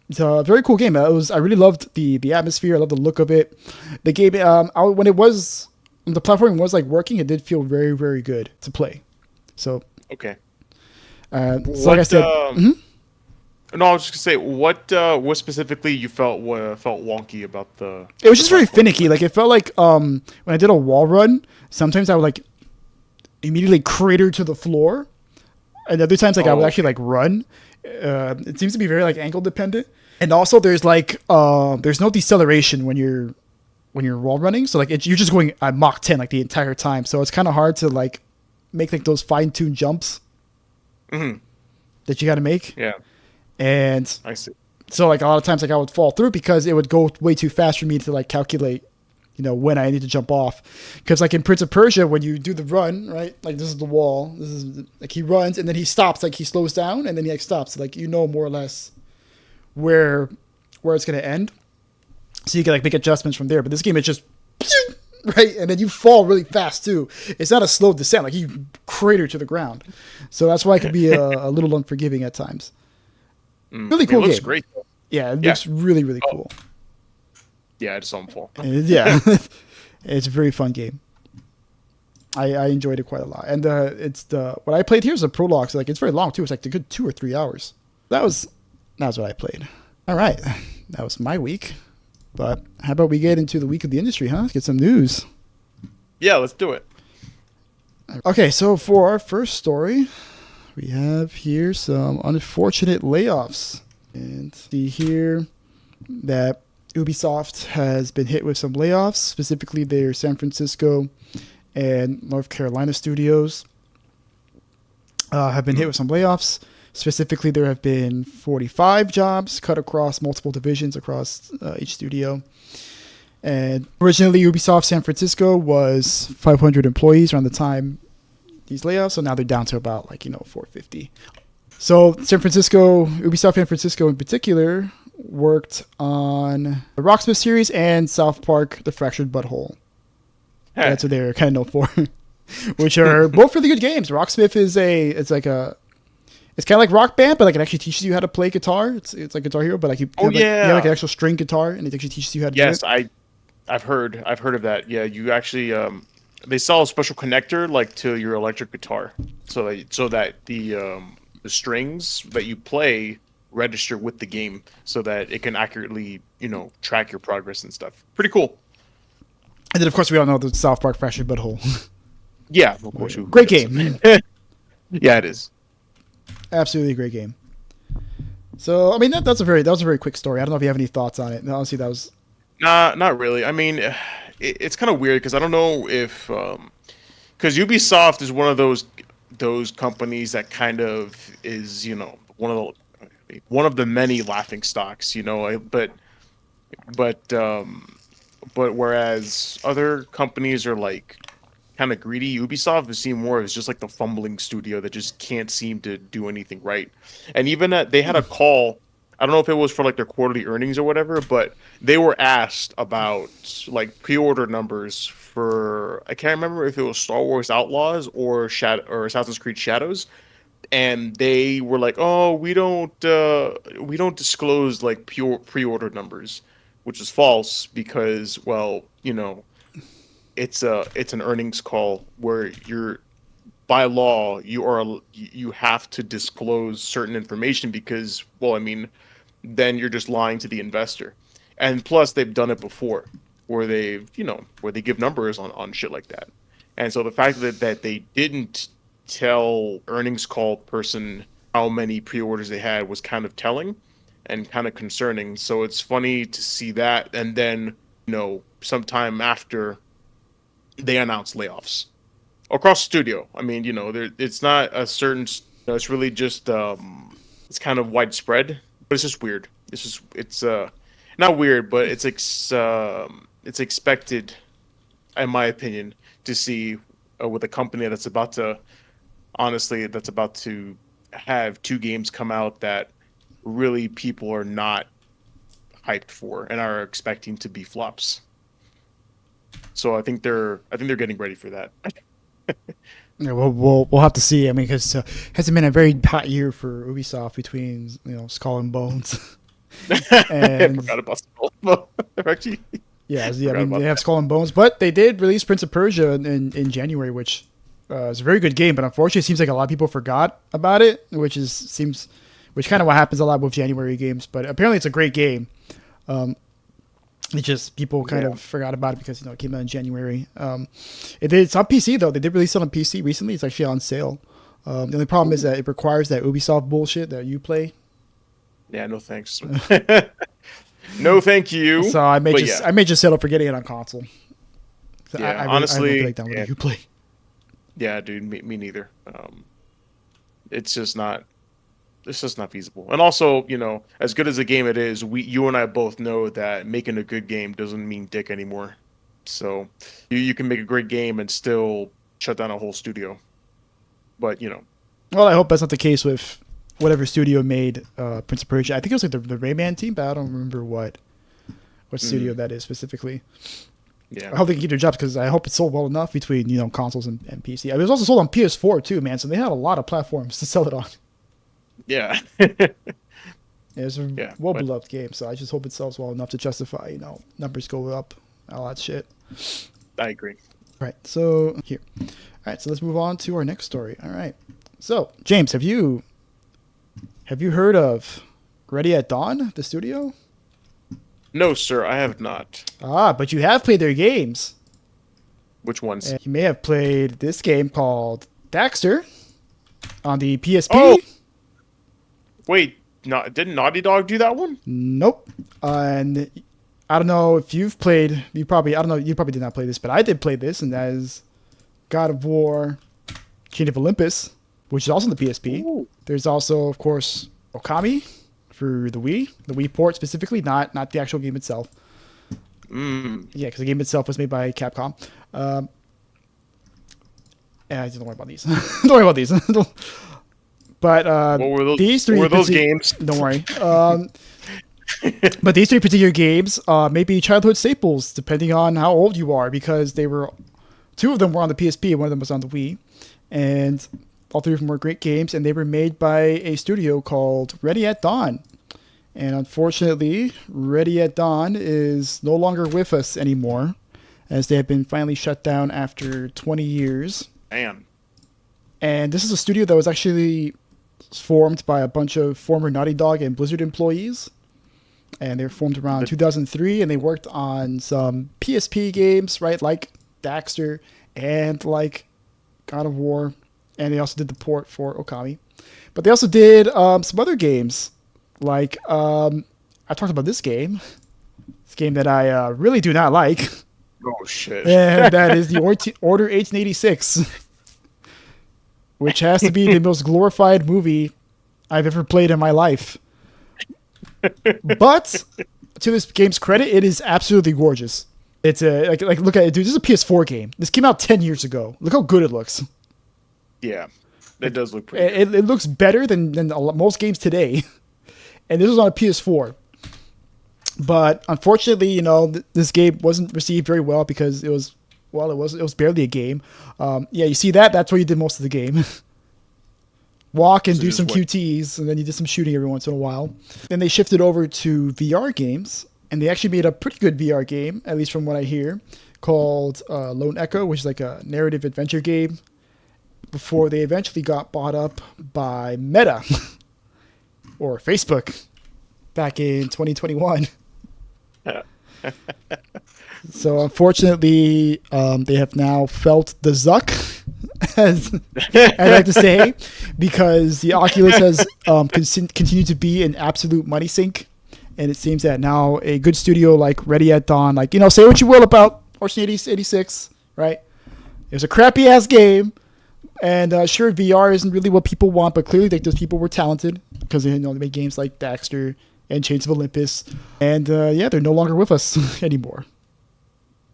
A: It's a very cool game. I really loved the atmosphere. I love the look of it. The game, when the platform was like working, it did feel very, very good to play. So
B: okay.
A: So like I said,
B: no, I was just gonna say what specifically you felt wonky about the.
A: It was just very finicky. Like it felt like when I did a wall run, sometimes I would like immediately crater to the floor, and other times like I would actually like run. It seems to be very like angle dependent, and also there's like there's no deceleration when you're wall running. So like you're just going at Mach 10 like the entire time. So it's kind of hard to like make like those fine tuned jumps. That you got to make.
B: Yeah.
A: And
B: I see.
A: So like a lot of times like I would fall through because it would go way too fast for me to like calculate, when I need to jump off. Because like in Prince of Persia, when you do the run, right? Like this is the wall. This is like he runs and then he stops, like he slows down and then he like stops. Like more or less where it's gonna end. So you can like make adjustments from there. But this game is just right, and then you fall really fast too. It's not a slow descent; like you crater to the ground. So that's why it can be a little unforgiving at times. Really cool game. It looks great, though. Yeah, it looks really, really cool.
B: Yeah, I just saw him fall.
A: Yeah, it's a very fun game. I enjoyed it quite a lot, and what I played here is a prologue. So like it's very long too. It's like a good 2 or 3 hours. That was what I played. All right, that was my week. But how about we get into the week of the industry, huh? Let's get some news.
B: Yeah, let's do it.
A: Okay, so for our first story, we have here some unfortunate layoffs. And see here that Ubisoft has been hit with some layoffs, specifically their San Francisco and North Carolina studios have been hit with some layoffs. Specifically, there have been 45 jobs cut across multiple divisions across each studio. And originally, Ubisoft San Francisco was 500 employees around the time these layoffs. So now they're down to about 450. So Ubisoft San Francisco in particular, worked on the Rocksmith series and South Park: The Fractured Butthole. Hey. That's what they're kind of known for, which are both really good games. Rocksmith it's kind of like Rock Band, but like it actually teaches you how to play guitar. It's like Guitar Hero, but like you have like an actual string guitar, and it actually teaches you how to do it.
B: Yes, I've heard of that. Yeah, you actually they sell a special connector like to your electric guitar, so that the strings that you play register with the game, so that it can accurately track your progress and stuff. Pretty cool.
A: And then of course we all know the South Park Fractured Butthole.
B: Yeah, of course.
A: Great game.
B: Yeah, it is.
A: Absolutely great game. So, I mean, that was a very quick story. I don't know if you have any thoughts on it. No, honestly, that was...
B: Not really. I mean, it's kind of weird because I don't know if... Because Ubisoft is one of those companies that kind of is, one of the many laughing stocks, but whereas other companies are like kind of greedy, Ubisoft is seen more as just like the fumbling studio that just can't seem to do anything right. And even they had a call, I don't know if it was for like their quarterly earnings or whatever, but they were asked about like pre-order numbers for, I can't remember if it was Star Wars Outlaws or Assassin's Creed Shadows, and they were like, "Oh, we don't disclose like pure pre-order numbers," which is false because, well, it's an earnings call where you're by law you have to disclose certain information because, well, I mean, then you're just lying to the investor. And plus, they've done it before, where where they give numbers on shit like that. And so the fact that they didn't tell earnings call person how many pre-orders they had was kind of telling and kind of concerning. So it's funny to see that, and then sometime after they announced layoffs across the studio. I mean, it's not a certain. It's really just it's kind of widespread, but it's just weird. It's not weird, but it's expected, in my opinion, to see with a company that's about to have two games come out that really people are not hyped for and are expecting to be flops. So I think they're getting ready for that.
A: Yeah, we'll have to see. I mean, because it hasn't been a very hot year for Ubisoft between Skull and Bones,
B: I
A: and
B: forgot about Skull. Actually,
A: yeah. I mean, they have Skull and Bones, but they did release Prince of Persia in January, which is a very good game. But unfortunately, it seems like a lot of people forgot about it, which kind of what happens a lot with January games. But apparently, it's a great game. It's just people kind of forgot about it because it came out in January. It's on PC though. They did release it on PC recently. It's actually on sale. The only problem is that it requires that Ubisoft bullshit that you play.
B: Yeah, no thanks. No, thank you.
A: So I may just settle for getting it on console. So
B: Yeah,
A: I
B: honestly,
A: won't down you play.
B: Yeah, dude, me neither. It's just not. It's just not feasible. And also, as good as a game it is, you and I both know that making a good game doesn't mean dick anymore. So you can make a great game and still shut down a whole studio. But
A: Well, I hope that's not the case with whatever studio made Prince of Persia. I think it was like the Rayman team, but I don't remember what studio that is specifically.
B: Yeah.
A: I hope they can keep their jobs because I hope it's sold well enough between consoles and PC. I mean, it was also sold on PS4 too, man. So they had a lot of platforms to sell it on.
B: Yeah.
A: It's a well-beloved game, so I just hope it sells well enough to justify, numbers go up, all that shit.
B: I agree.
A: Right, so here. All right, so let's move on to our next story. All right. So, James, have you heard of Ready at Dawn, the studio?
B: No, sir, I have not.
A: Ah, but you have played their games.
B: Which ones?
A: And you may have played this game called Daxter on the PSP.
B: Oh! Wait, didn't Naughty Dog do that one?
A: Nope. And I don't know if you've played. You probably did not play this, but I did play this, and that is God of War, Chain of Olympus, which is also on the PSP.
B: Ooh.
A: There's also, of course, Okami for the Wii port specifically, not the actual game itself. Yeah, because the game itself was made by Capcom. Yeah, don't worry about these. Don't worry about these. But these three
B: were those games?
A: Don't worry. But these three particular games may be childhood staples, depending on how old you are, because two of them were on the PSP, and one of them was on the Wii, and all three of them were great games, and they were made by a studio called Ready at Dawn. And unfortunately, Ready at Dawn is no longer with us anymore, as they have been finally shut down after 20 years.
B: Damn.
A: And this is a studio that was actually formed by a bunch of former Naughty Dog and Blizzard employees. And they were formed around 2003, and they worked on some PSP games, right, like Daxter and like God of War. And they also did the port for Okami. But they also did some other games. Like, I talked about this game. This game that I really do not like.
B: Oh, shit.
A: And that is the Order 1886. Which has to be the most glorified movie I've ever played in my life. But to this game's credit, it is absolutely gorgeous. It's like look at it, dude. This is a PS4 game. This came out 10 years ago. Look how good it looks.
B: Yeah, it does look pretty good.
A: It looks better than most games today. And this was on a PS4. But unfortunately, this game wasn't received very well because it was barely a game. Yeah, you see that? That's where you did most of the game. walk and
B: So
A: do
B: just
A: some
B: what?
A: QTs, and then you did some shooting every once in a while. Then they shifted over to VR games, and they actually made a pretty good VR game, at least from what I hear, called Lone Echo, which is like a narrative adventure game. Before they eventually got bought up by Meta or Facebook back in 2021. So unfortunately, they have now felt the zuck, as I like to say, because the Oculus has continued to be an absolute money sink, and it seems that now a good studio like Ready at Dawn, like say what you will about Ocean 86, right? It was a crappy ass game, and sure, VR isn't really what people want, but clearly, like those people were talented because they made games like Daxter and Chains of Olympus, and yeah, they're no longer with us anymore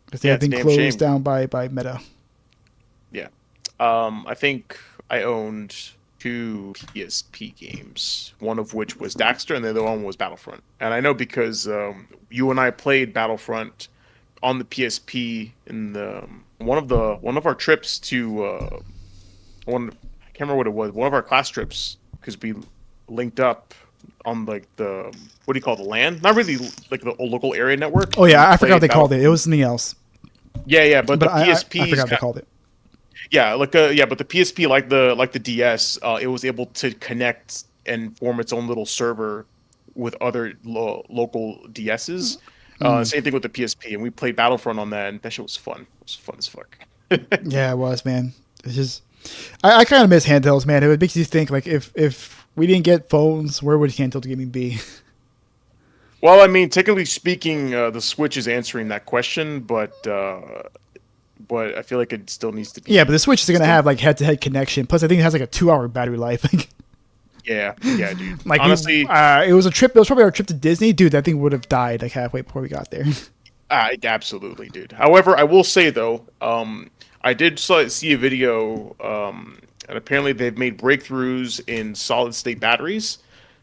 A: because they
B: Yeah,
A: have
B: it's a
A: been
B: damn shame.
A: closed down by Meta.
B: Yeah. I think I owned two PSP games, one of which was Daxter, and the other one was Battlefront. And I know because you and I played Battlefront on the PSP in the one of our trips to one I can't remember what it was, one of our class trips because we linked up on like the what do you call it, the LAN? Not really like the local area network,
A: Oh
B: and we
A: yeah, I forgot what
B: played
A: they called it. It
B: Battlefront.
A: was something else,
B: Yeah, yeah, but
A: but
B: the
A: I
B: PSP's
A: forgot what they called it.
B: yeah, but the PSP like the DS, it was able to connect and form its own little server with other local DSs.
A: Mm.
B: Same thing with the PSP, and we played Battlefront on that, and that shit was fun. It was fun as fuck.
A: Yeah, it was, man. It's just I kind of miss handhelds, man. It makes you think like if we didn't get phones, where would handheld gaming be?
B: Well, I mean, technically speaking, the Switch is answering that question, but I feel like it still needs to
A: Yeah, but the
B: be
A: Switch is gonna
B: still.
A: have like head-to-head connection. Plus, I think it has like a 2-hour battery life.
B: Yeah, yeah, dude.
A: Like we,
B: Honestly,
A: it was a trip. It was probably our trip to Disney, dude. That thing would have died like halfway before we got there.
B: absolutely, dude. However, I will say though, I did see a video, and apparently they've made breakthroughs in solid state batteries.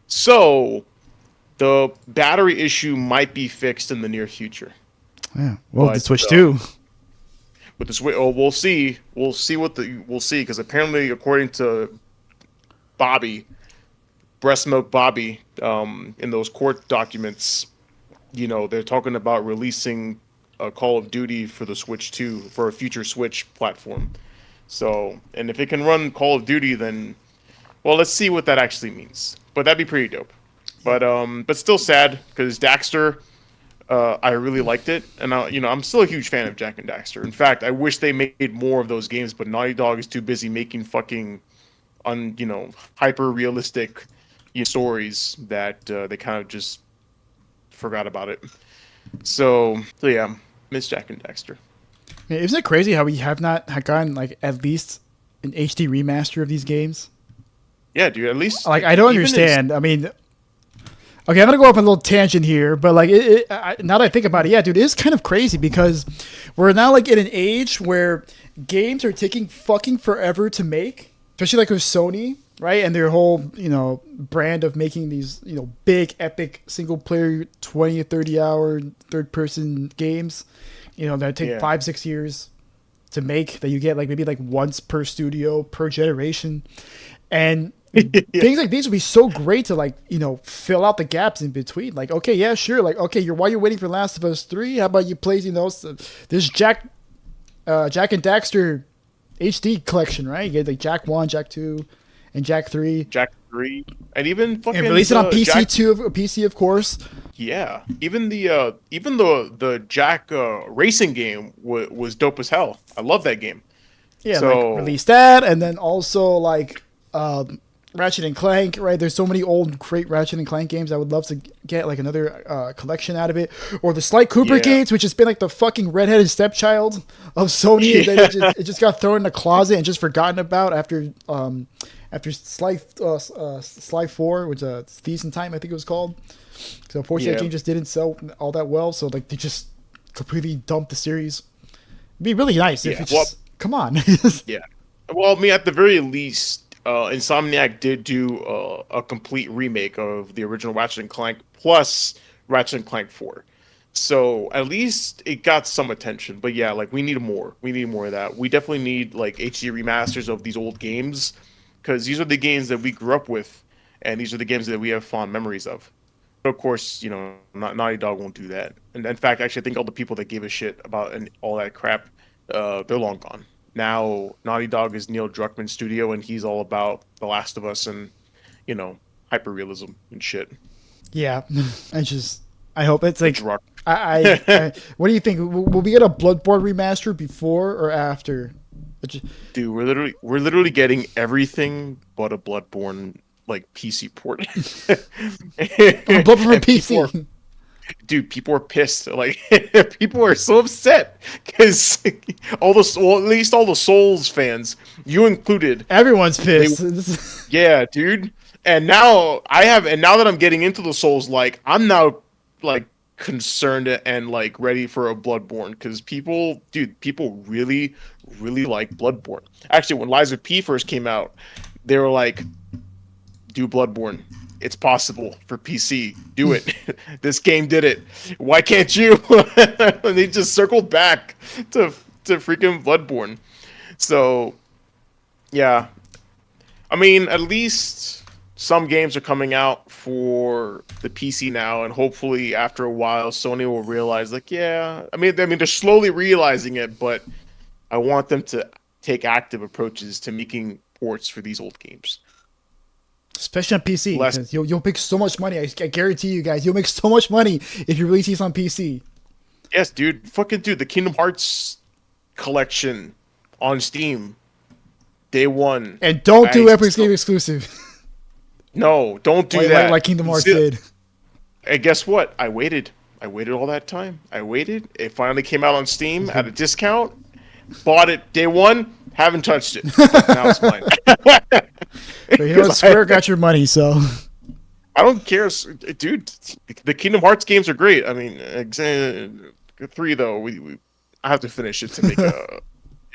B: So the battery issue might be fixed in the near future.
A: Yeah. Well, the
B: But
A: Switch too.
B: with this, oh, we'll see. We'll see because apparently, according to Bobby, breast milk Bobby, in those court documents, they're talking about releasing a Call of Duty for the Switch 2 for a future Switch platform. So, and if it can run Call of Duty, then well, let's see what that actually means. But that'd be pretty dope. But still sad because Daxter, I really liked it, and I'm still a huge fan of Jack and Daxter. In fact, I wish they made more of those games, but Naughty Dog is too busy making fucking hyper realistic stories that they kind of just forgot about it. So yeah, Miss Jack and Daxter.
A: Yeah, isn't it crazy how we have not gotten like at least an HD remaster of these games?
B: Yeah, dude. At least
A: Like I don't
B: even in
A: understand. I mean, okay, I'm gonna go off on a little tangent here, but like now that I think about it, yeah, dude, it is kind of crazy because we're now like in an age where games are taking fucking forever to make, especially like with Sony, right, and their whole brand of making these big epic single player 20 or 30 hour third person games, that take
B: yeah.
A: 5-6 years to make that you get like maybe like once per studio per generation, and
B: Yeah.
A: things like these would be so great to like fill out the gaps in between. Like okay, yeah, sure, like okay, while you're waiting for Last of Us 3, how about you play this Jack and Daxter HD collection, right? You get like Jack 1, Jack 2, and Jack 3,
B: Jack 3, and even fucking
A: and release it on PC
B: Jack.
A: too, PC of course.
B: Yeah, even the Jack racing game was dope as hell. I love that game.
A: Yeah, like
B: So
A: release that, and then also like Ratchet and Clank, right? There's so many old great Ratchet and Clank games. I would love to get like another collection out of it, or the Sly Cooper
B: yeah,
A: games, which has been like the fucking redheaded stepchild of Sony, and then
B: yeah,
A: it just got thrown in a closet and just forgotten about after Sly 4, which Thieves in Time, I think it was called. So unfortunately, that
B: yeah,
A: game just didn't sell all that well. So like they just completely dumped the series. It'd be really nice if
B: yeah.
A: it
B: Well,
A: just come on.
B: yeah. Well, I mean, at the very least, Insomniac did do a complete remake of the original Ratchet and Clank plus Ratchet and Clank 4. So at least it got some attention. But yeah, like we need more. We need more of that. We definitely need like HD remasters of these old games because these are the games that we grew up with, and these are the games that we have fond memories of. But of course, Naughty Dog won't do that. And in fact, actually, I think all the people that gave a shit about and all that crap, they're long gone. Now, Naughty Dog is Neil Druckmann's studio, and he's all about The Last of Us and hyperrealism and shit.
A: Yeah, I hope it's like
B: Druck.
A: what do you think? Will we get a Bloodborne remaster before or after?
B: Dude, we're literally getting everything but a Bloodborne like PC port.
A: Bloodborne PC.
B: Dude, people are pissed. Like people are so upset because at least all the Souls fans, you included,
A: everyone's pissed.
B: Yeah, dude. And now that I'm getting into the Souls, like I'm now like concerned and like ready for a Bloodborne because people really, really like Bloodborne. Actually, when Lies of P first came out, they were like, do Bloodborne. It's possible for PC. Do it. This game did it. Why can't you? And they just circled back to freaking Bloodborne. So, yeah. I mean, at least some games are coming out for the PC now, and hopefully after a while, Sony will realize, like, yeah. I mean, they're slowly realizing it, but I want them to take active approaches to making ports for these old games.
A: Especially on PC, because you'll make so much money. I guarantee you guys, you'll make so much money if you release these on PC.
B: Yes, dude. Fucking dude, the Kingdom Hearts collection on Steam, day one.
A: And don't do Epic Game exclusive.
B: No, don't do that.
A: Like Kingdom Hearts did.
B: And guess what? I waited all that time. I waited. It finally came out on Steam at a discount. Bought it day one. Haven't touched it. Now it's mine.
A: But Square got your money, so
B: I don't care, dude. The Kingdom Hearts games are great. I mean, 3 though. I have to finish it to make a.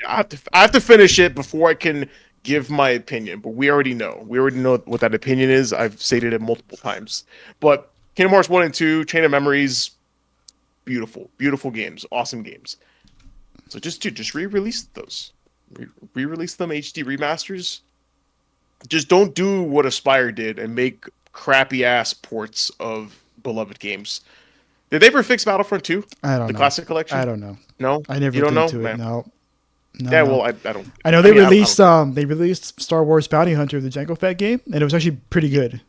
B: I have to finish it before I can give my opinion. But we already know. We already know what that opinion is. I've stated it multiple times. But Kingdom Hearts 1 and 2, Chain of Memories, beautiful, beautiful games, awesome games. So just re-release those. Re-release them HD remasters. Just don't do what Aspyr did and make crappy ass ports of beloved games. Did they ever fix Battlefront 2?
A: I don't know.
B: The Classic Collection?
A: I don't know.
B: No?
A: I never
B: you don't know?
A: into it. No.
B: Yeah, well, I don't.
A: I know they released Star Wars Bounty Hunter, the Jango Fett game, and it was actually pretty good.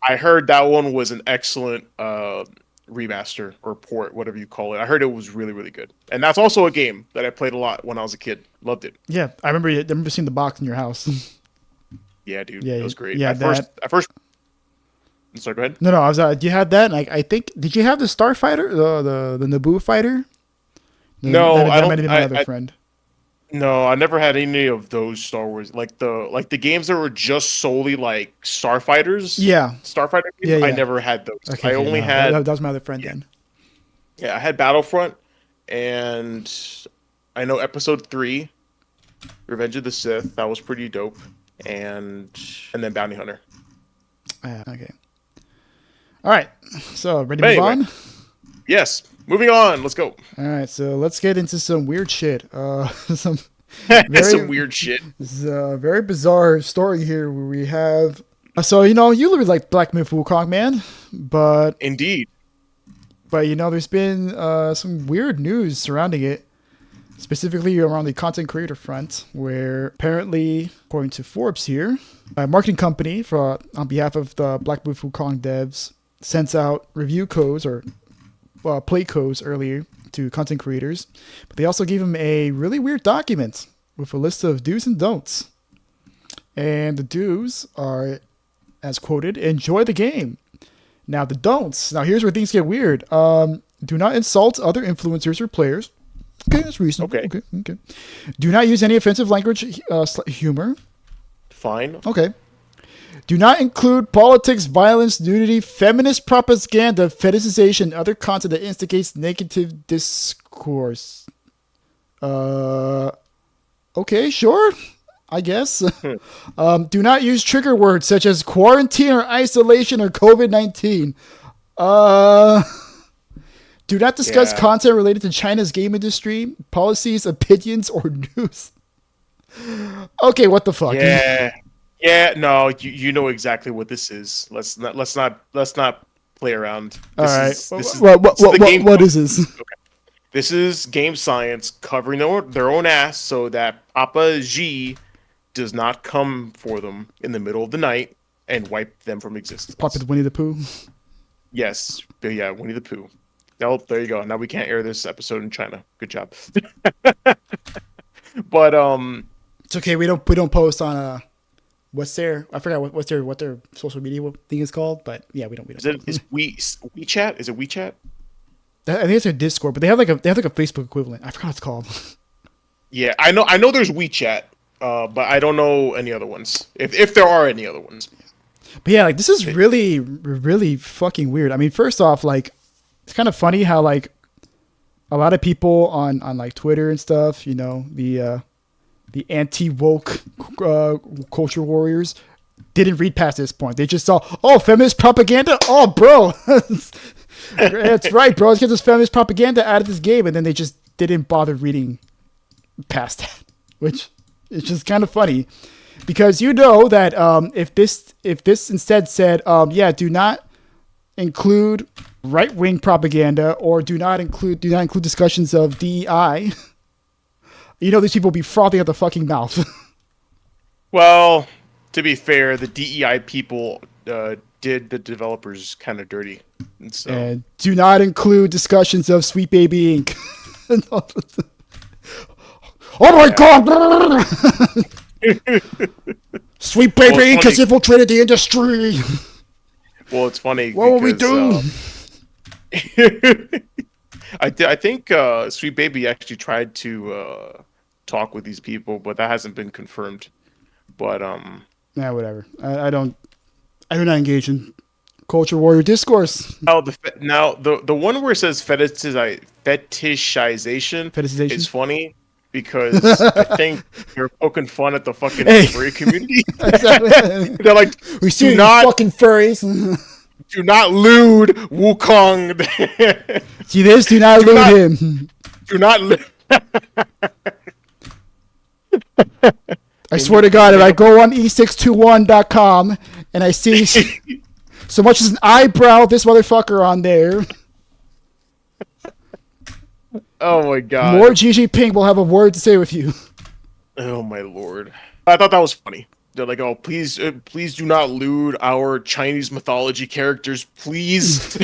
B: I heard that one was an excellent remaster or port, whatever you call it. I heard it was really, really good. And that's also a game that I played a lot when I was a kid. Loved it.
A: Yeah, I remember seeing the box in your house.
B: Yeah, dude.
A: Yeah,
B: it was great.
A: Yeah,
B: at first. Sorry, go ahead.
A: No, I was. You had that, and I think. Did you have the Starfighter, the Naboo fighter?
B: No, I don't.
A: Might have been my other friend.
B: No, I never had any of those Star Wars, like the games that were just solely like Starfighters.
A: Yeah,
B: Starfighter games. Yeah. I never had those.
A: Okay,
B: I only had.
A: That was my other friend then.
B: Yeah, I had Battlefront, and I know Episode 3, Revenge of the Sith. That was pretty dope, and then Bounty Hunter.
A: Okay. All right. So ready to move on?
B: Yes. Moving on. Let's go.
A: All right. So let's get into some weird shit. Some
B: weird shit.
A: This is a very bizarre story here where we have. So you really like Black Myth Wukong, man, but
B: indeed.
A: But there's been some weird news surrounding it, specifically around the content creator front, where apparently, according to Forbes here, a marketing company on behalf of the Black Myth Wukong devs sent out review codes or play codes earlier to content creators, but they also gave them a really weird document with a list of do's and don'ts. And the do's are, as quoted, enjoy the game. Now the don'ts. Now here's where things get weird. Do not insult other influencers or players. Okay, that's reasonable. Okay. Do not use any offensive language, humor.
B: Fine.
A: Okay. Do not include politics, violence, nudity, feminist propaganda, fetishization, and other content that instigates negative discourse. Okay, sure. I guess. Do not use trigger words such as quarantine or isolation or COVID-19. Do not discuss content related to China's game industry, policies, opinions, or news. Okay, what the fuck?
B: Yeah, no, you know exactly what this is. Let's not play around.
A: All right.
B: This is the game.
A: What is this?
B: This is game science covering their own ass so that Papa G does not come for them in the middle of the night and wipe them from
A: Pop
B: existence.
A: it, Winnie the Pooh.
B: Yes, but yeah, Winnie the Pooh. Oh, there you go. Now we can't air this episode in China. Good job. But
A: It's okay. We don't post on what's their I forgot what their social media thing is called, but yeah, we don't.
B: is it is WeChat? Is it WeChat?
A: I think it's their Discord, but they have like a Facebook equivalent. I forgot what it's called.
B: Yeah, I know there's WeChat, but I don't know any other ones. If there are any other ones.
A: But yeah, like this is really, really fucking weird. I mean, first off, like it's kind of funny how like a lot of people on like Twitter and stuff, you know, the anti woke culture warriors didn't read past this point. They just saw, oh, feminist propaganda. Oh, bro, that's right, bro. Let's get this feminist propaganda out of this game, and then they just didn't bother reading past that, which is just kind of funny. Because you know that if this instead said, yeah, do not include right wing propaganda or do not include discussions of DEI, you know these people will be frothing at the fucking mouth.
B: Well, to be fair, the DEI people did the developers kind of dirty, and so
A: And do not include discussions of Sweet Baby Inc. Oh my god! Sweet Baby
B: Well, it's
A: Inc. has
B: funny-
A: infiltrated the industry.
B: well, it's funny.
A: What will we
B: because,
A: do?
B: I think Sweet Baby actually tried to talk with these people, but that hasn't been confirmed. But
A: Nah, whatever. I do not engage in culture warrior discourse.
B: now the one where it says fetishization
A: Fetishization?
B: is funny because I think they're poking fun at the fucking
A: Hey.
B: furry community.
A: Exactly.
B: They're like,
A: We see
B: do
A: you
B: not
A: fucking furries.
B: do not lewd Wukong.
A: See this? Do not
B: Do
A: lewd
B: not-
A: him.
B: Do not.
A: I swear to God, if I go on e621.com and I see so much as an eyebrow of this motherfucker on there,
B: Oh my god.
A: more GG Pink will have a word to say with you.
B: Oh my lord. I thought that was funny. They're like, oh, please do not lewd our Chinese mythology characters, please.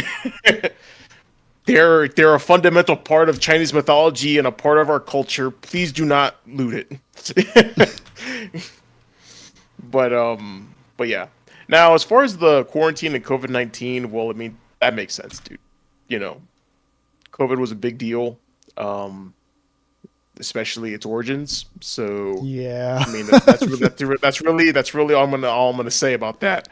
B: They're a fundamental part of Chinese mythology and a part of our culture. Please do not loot it. But yeah. Now, as far as the quarantine and COVID-19, well, I mean, that makes sense, dude. You know, COVID was a big deal, especially its origins. So
A: Yeah.
B: I mean, that's really all I'm gonna say about that.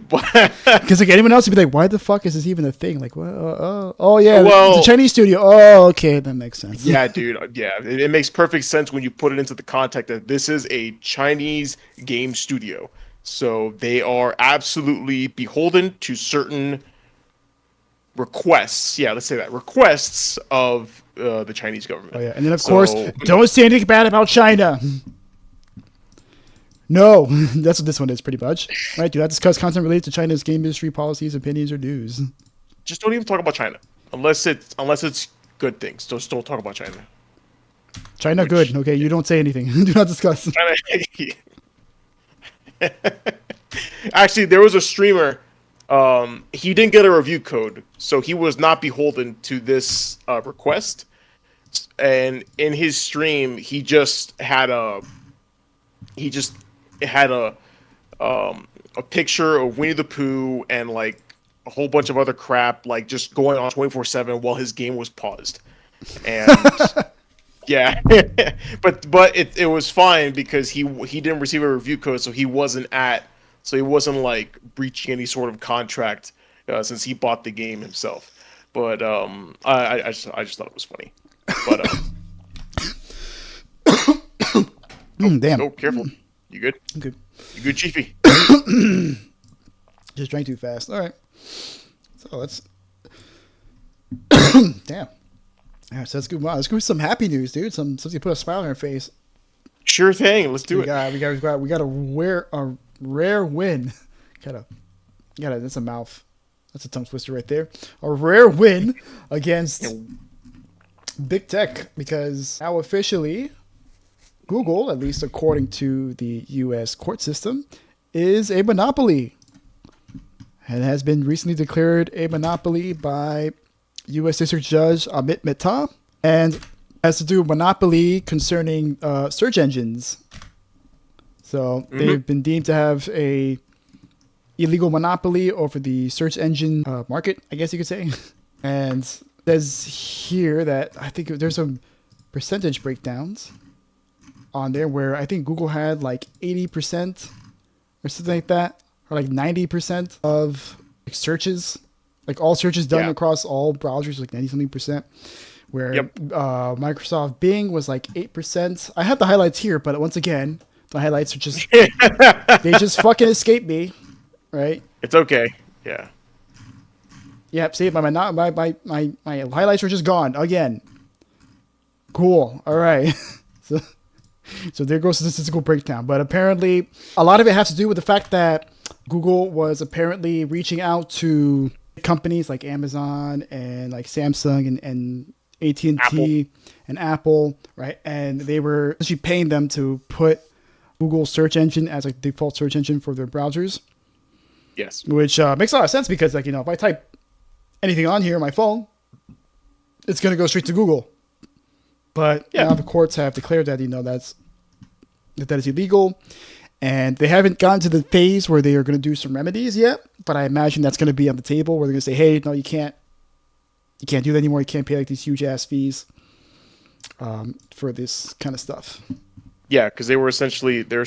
B: But
A: Because like anyone else would be like, why the fuck is this even a thing? Like, well, oh yeah,
B: Well-
A: it's a Chinese studio. Oh, okay, that makes sense.
B: yeah, dude, yeah, it makes perfect sense when you put it into the context that this is a Chinese game studio, so they are absolutely beholden to certain requests. Yeah, let's say that requests of the Chinese government.
A: Oh yeah, and then of
B: So-
A: course, don't say anything bad about China. No, that's what this one is pretty much. Right? Do not discuss content related to China's game industry policies, opinions, or news.
B: Just don't even talk about China unless it's good things. Just don't talk about China.
A: China, good. Okay, you don't say anything. Do not discuss.
B: Actually, there was a streamer. He didn't get a review code, so he was not beholden to this request. And in his stream, he just had a picture of Winnie the Pooh and like a whole bunch of other crap, like just going on 24/7 while his game was paused. And yeah, but it was fine because he didn't receive a review code, so he wasn't like breaching any sort of contract since he bought the game himself. But I just thought it was funny. But
A: Damn.
B: oh, careful, you good?
A: Okay.
B: You good, Chiefy?
A: Just drank too fast. All right. So let's. Damn. All right, so let's go. Wow, let's go with some happy news, dude. Something to put a smile on your face.
B: Sure thing. Let's do
A: We
B: it.
A: got we got we got we got a rare win. Gotta that's a mouth. That's a tongue twister right there. A rare win against big tech because now officially Google, at least according to the U.S. court system, is a monopoly and has been recently declared a monopoly by U.S. District Judge Amit Mehta, and has to do with monopoly concerning search engines. So they've been deemed to have a illegal monopoly over the search engine market, I guess you could say. And there's here that I think there's some percentage breakdowns on there where I think Google had like 80% or something like that, or like 90% of like searches, like all searches done across all browsers, like 90 something percent. Where Microsoft Bing was like 8%. I have the highlights here, but once again, the highlights are just they just fucking escape me, right?
B: It's okay. Yeah.
A: Yep. See, my highlights are just gone again. Cool. All right. So there goes the statistical breakdown. But apparently, a lot of it has to do with the fact that Google was apparently reaching out to companies like Amazon and like Samsung and AT&T and Apple, right? And they were actually paying them to put Google search engine as a default search engine for their browsers.
B: Yes.
A: Which makes a lot of sense because, like, if I type anything on here on my phone, it's going to go straight to Google. But now the courts have declared that, that is illegal. And they haven't gotten to the phase where they are going to do some remedies yet. But I imagine that's going to be on the table where they're going to say, hey, no, you can't do that anymore. You can't pay like these huge ass fees for this kind of stuff.
B: Yeah, because they're essentially they're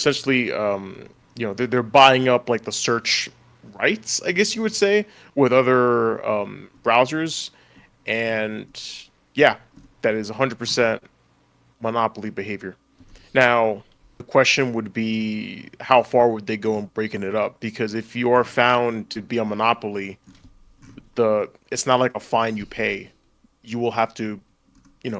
B: buying up like the search rights, I guess you would say, with other browsers, and yeah, that is 100% monopoly behavior. Now, the question would be, how far would they go in breaking it up? Because if you are found to be a monopoly, it's not like a fine you pay. You will have to,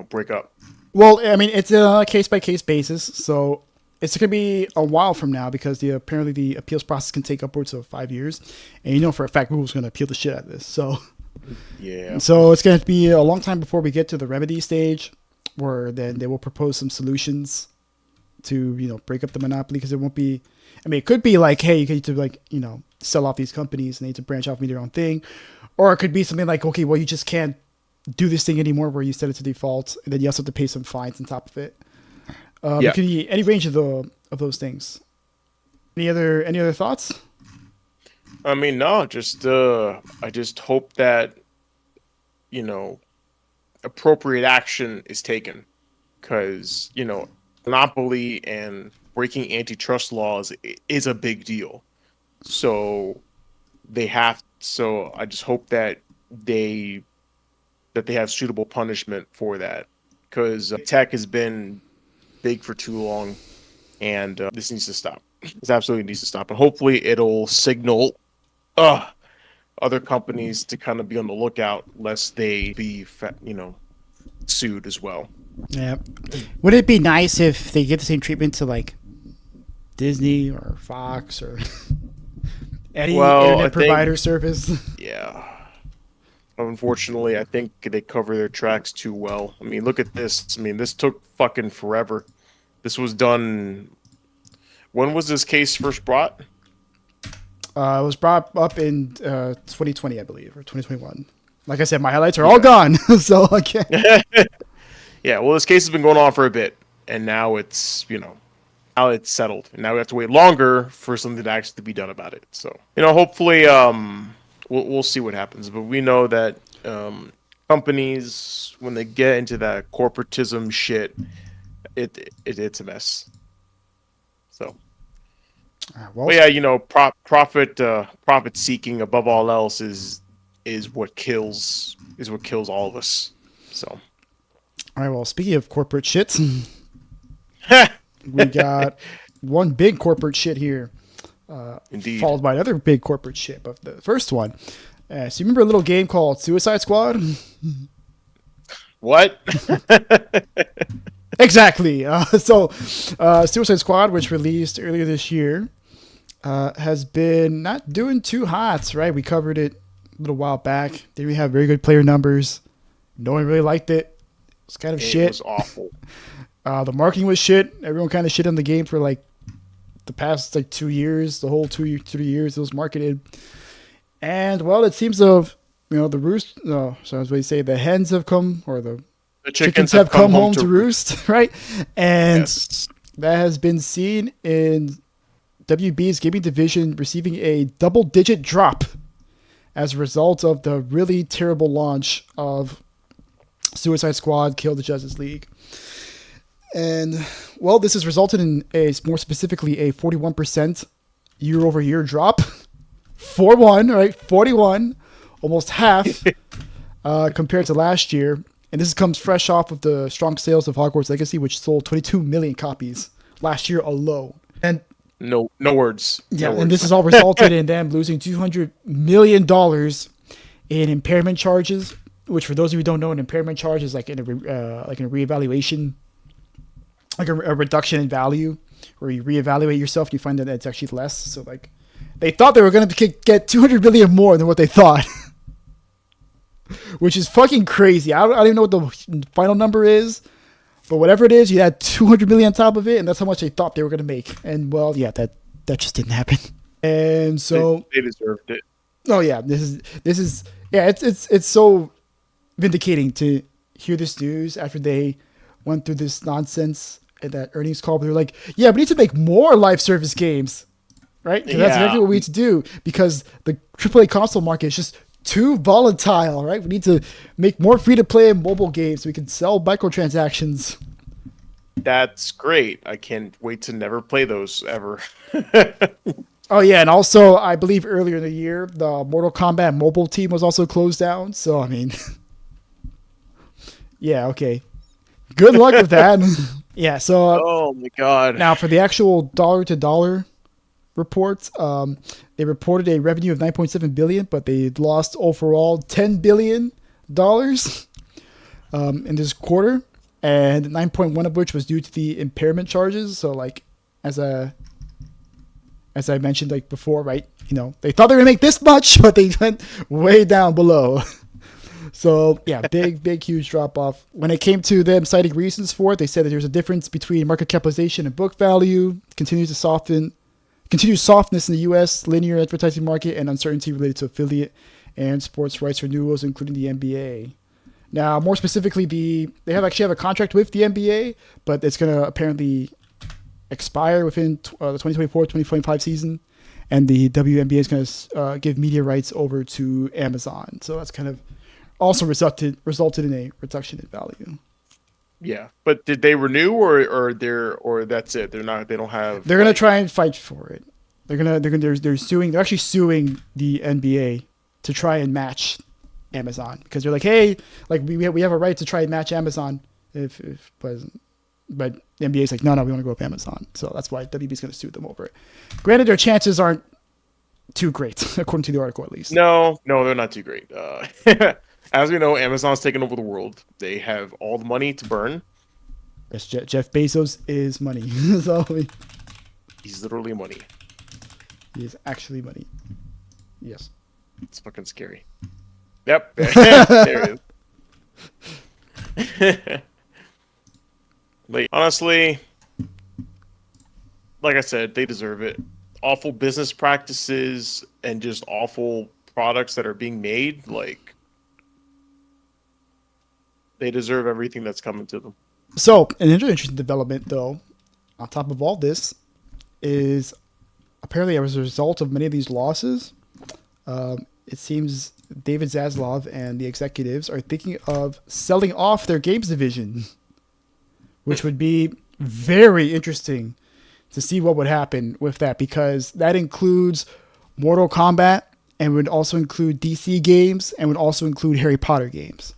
B: break up.
A: Well, I mean, it's a case-by-case basis, so it's going to be a while from now because apparently the appeals process can take upwards of 5 years. And for a fact Google's going to appeal the shit out of this. So,
B: yeah.
A: So it's going to be a long time before we get to the remedy stage where then they will propose some solutions to, break up the monopoly because it won't be... I mean, it could be like, hey, you need to, sell off these companies and they need to branch off and do their own thing. Or it could be something like, okay, well, you just can't do this thing anymore where you set it to default and then you also have to pay some fines on top of it. It could be any range of those things. Any other thoughts?
B: I mean, no, I just hope that, appropriate action is taken because, monopoly and breaking antitrust laws is a big deal. So I just hope that they have suitable punishment for that because tech has been big for too long, and this needs to stop. This absolutely needs to stop, and hopefully it'll signal other companies to kind of be on the lookout lest they be sued as well.
A: Yeah. Would it be nice if they get the same treatment to like Disney or Fox or any internet provider service?
B: Yeah. Unfortunately, I think they cover their tracks too well. I mean, look at this. I mean, this took fucking forever. This was done... When was this case first brought?
A: It was brought up in 2020, I believe, or 2021. Like I said, my highlights are all gone, so I can't...
B: Yeah, well, this case has been going on for a bit, and now it's, now it's settled. And now we have to wait longer for something to actually be done about it. So, hopefully... We'll see what happens, but we know that companies, when they get into that corporatism shit, it's a mess. So,
A: well,
B: but yeah, profit seeking above all else is what kills all of us. So,
A: all right. Well, speaking of corporate shit, we got one big corporate shit here.
B: Indeed.
A: Followed by another big corporate shit. But the first one, so you remember a little game called Suicide Squad?
B: What?
A: Exactly. Suicide Squad, which released earlier this year, has been not doing too hot, right? We covered it a little while back. Didn't really have very good player numbers. No one really liked it. It's kind of
B: It
A: shit.
B: was awful.
A: The marketing was shit. Everyone kind of shit on the game for like the past like 2 years. The whole 2 years it was marketed. And well, it seems of the roost. No, so as we say, the hens have come, or the
B: The
A: chickens
B: chickens
A: have
B: have
A: come home to roost, right? And
B: Yes.
A: that has been seen in WB's gaming division receiving a double-digit drop as a result of the really terrible launch of Suicide Squad: Kill the Justice League. And well, this has resulted in more specifically a 41% year-over-year drop. 41, right? 41, almost half compared to last year. And this comes fresh off of the strong sales of Hogwarts Legacy, which sold 22 million copies last year alone. And
B: No words.
A: yeah,
B: No
A: and
B: words.
A: this has all resulted in them losing $200 million in impairment charges, which for those of you who don't know, an impairment charge is like in a reevaluation, like a reduction in value, where you reevaluate yourself and you find that it's actually less. So like they thought they were going to get 200 million more than what they thought. Which is fucking crazy. I don't even know what the final number is, but whatever it is, you had 200 million on top of it, and that's how much they thought they were going to make. And well, yeah, that just didn't happen. And so,
B: they deserved it.
A: oh yeah, this is yeah, it's so vindicating to hear this news after they went through this nonsense at that earnings call. But they're like, yeah, we need to make more live service games, right? 'Cause that's exactly what we need to do, because the AAA console market is just too volatile, right? We need to make more free-to-play mobile games so we can sell microtransactions.
B: That's great. I can't wait to never play those ever.
A: Oh yeah, and also I believe earlier in the year the Mortal Kombat mobile team was also closed down. So I mean, yeah, okay. Good luck with that. Yeah. So
B: Oh my god.
A: now for the actual dollar-to-dollar reports, they reported a revenue of 9.7 billion, but they lost overall $10 billion in this quarter, and 9.1 of which was due to the impairment charges. So like as I mentioned like before, right? They thought they were gonna make this much, but they went way down below. So yeah, big, huge drop off. When it came to them citing reasons for it, they said that there's a difference between market capitalization and book value, continued softness in the U.S. linear advertising market, and uncertainty related to affiliate and sports rights renewals, including the NBA. Now, more specifically, they actually have a contract with the NBA, but it's going to apparently expire within the 2024-2025 season, and the WNBA is going to give media rights over to Amazon. So that's kind of also resulted in a reduction in value.
B: Yeah, but did they renew or that's it? They don't have.
A: They're gonna try and fight for it. They're suing. They're actually suing the NBA to try and match Amazon, because they're like, hey, like we have a right to try and match Amazon but the NBA is like, no, we want to go with Amazon. So that's why WB's gonna sue them over it. Granted, their chances aren't too great, according to the article at least.
B: No, they're not too great. As we know, Amazon's taken over the world. They have all the money to burn.
A: Yes, Jeff Bezos is money. So
B: He's literally money.
A: he is actually money. Yes.
B: It's fucking scary. Yep. There it is. Like, honestly, like I said, they deserve it. Awful business practices and just awful products that are being made, like, they deserve everything that's coming to them.
A: So, an interesting development, though, on top of all this, is apparently as a result of many of these losses, it seems David Zaslav and the executives are thinking of selling off their games division, which would be very interesting to see what would happen with that, because that includes Mortal Kombat and would also include DC games and would also include Harry Potter games.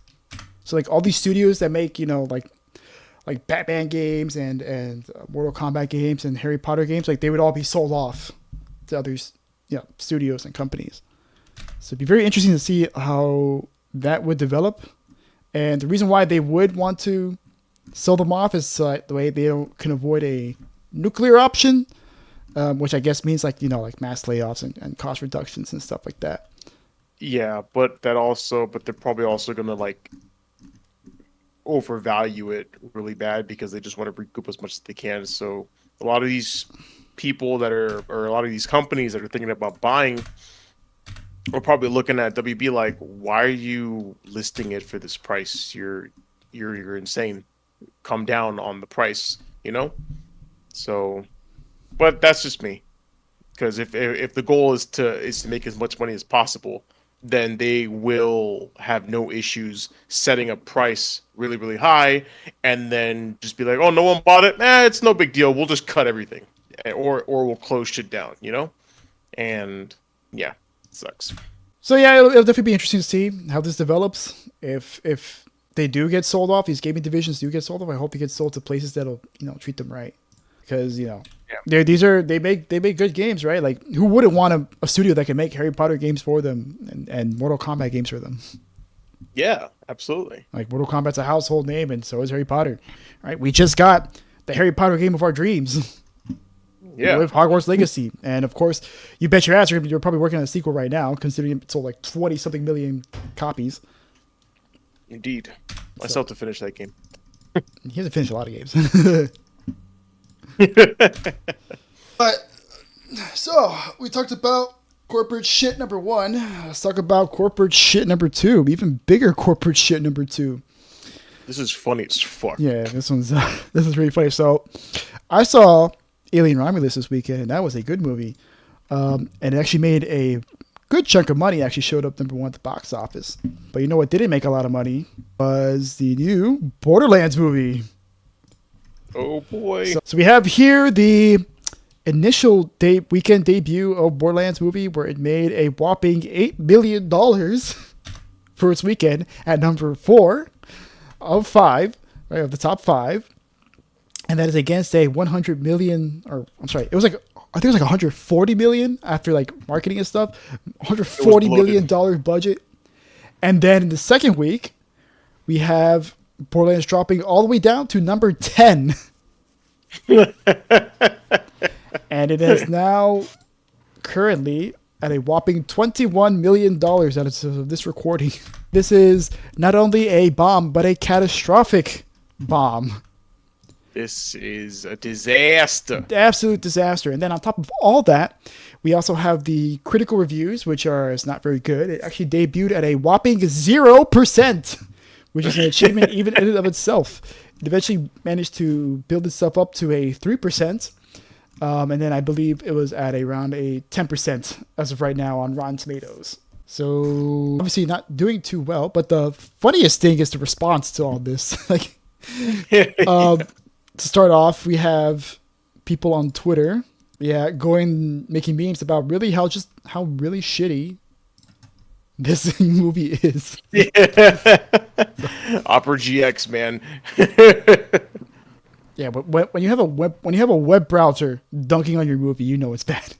A: So like all these studios that make, like Batman games and Mortal Kombat games and Harry Potter games, like they would all be sold off to others, studios and companies. So it'd be very interesting to see how that would develop. And the reason why they would want to sell them off as the way they can avoid a nuclear option, which I guess means like mass layoffs and cost reductions and stuff like that.
B: Yeah, but they're probably also gonna like overvalue it really bad because they just want to recoup as much as they can. So a lot of these people or a lot of these companies that are thinking about buying are probably looking at WB like, why are you listing it for this price? You're insane. Come down on the price, you know? So, but that's just me. Because if the goal is to make as much money as possible, then they will have no issues setting a price really really high, and then just be like, oh, no one bought it. It's no big deal. We'll just cut everything, or we'll close shit down. And yeah, it sucks.
A: So yeah, it'll definitely be interesting to see how this develops. If they do get sold off, these gaming divisions do get sold off, I hope they get sold to places that'll treat them right. Because they make good games, right? Like, who wouldn't want a studio that can make Harry Potter games for them and Mortal Kombat games for them?
B: Yeah, absolutely.
A: Like, Mortal Kombat's a household name, and so is Harry Potter, right? We just got the Harry Potter game of our dreams.
B: Yeah,
A: with Hogwarts Legacy, and of course, you bet your ass you're probably working on a sequel right now, considering it sold like 20-something million copies.
B: Indeed, I still have to finish that game.
A: He hasn't finished a lot of games. But so we talked about corporate shit number 1. Let's talk about corporate shit number 2. Even bigger corporate shit number 2.
B: This is funny as fuck.
A: Yeah, this is really funny. So I saw Alien Romulus this weekend, and that was a good movie. And it actually made a good chunk of money. It actually showed up number 1 at the box office. But you know what didn't make a lot of money was the new Borderlands movie.
B: Oh boy!
A: So we have here the initial weekend debut of Borderlands movie, where it made a whopping $8 million for its weekend at number 4 of 5, right, of the top 5, and that is against a 100 million, or I'm sorry, it was like, I think it was like 140 million after like marketing and stuff, $140 million budget. And then in the second week, we have Borderlands dropping all the way down to number 10. And it is now currently at a whopping $21 million as of this recording. This is not only a bomb, but a catastrophic bomb.
B: This is a disaster.
A: Absolute disaster. And then on top of all that, we also have the critical reviews, which is not very good. It actually debuted at a whopping 0%, which is an achievement even in and of itself. It eventually managed to build itself up to a 3%. And then I believe it was at around a 10% as of right now on Rotten Tomatoes. So obviously not doing too well. But the funniest thing is the response to all this. Like, to start off, we have people on Twitter, making memes about how really shitty this movie is.
B: Opera GX, man.
A: Yeah, but when you have a web browser dunking on your movie, you know it's bad.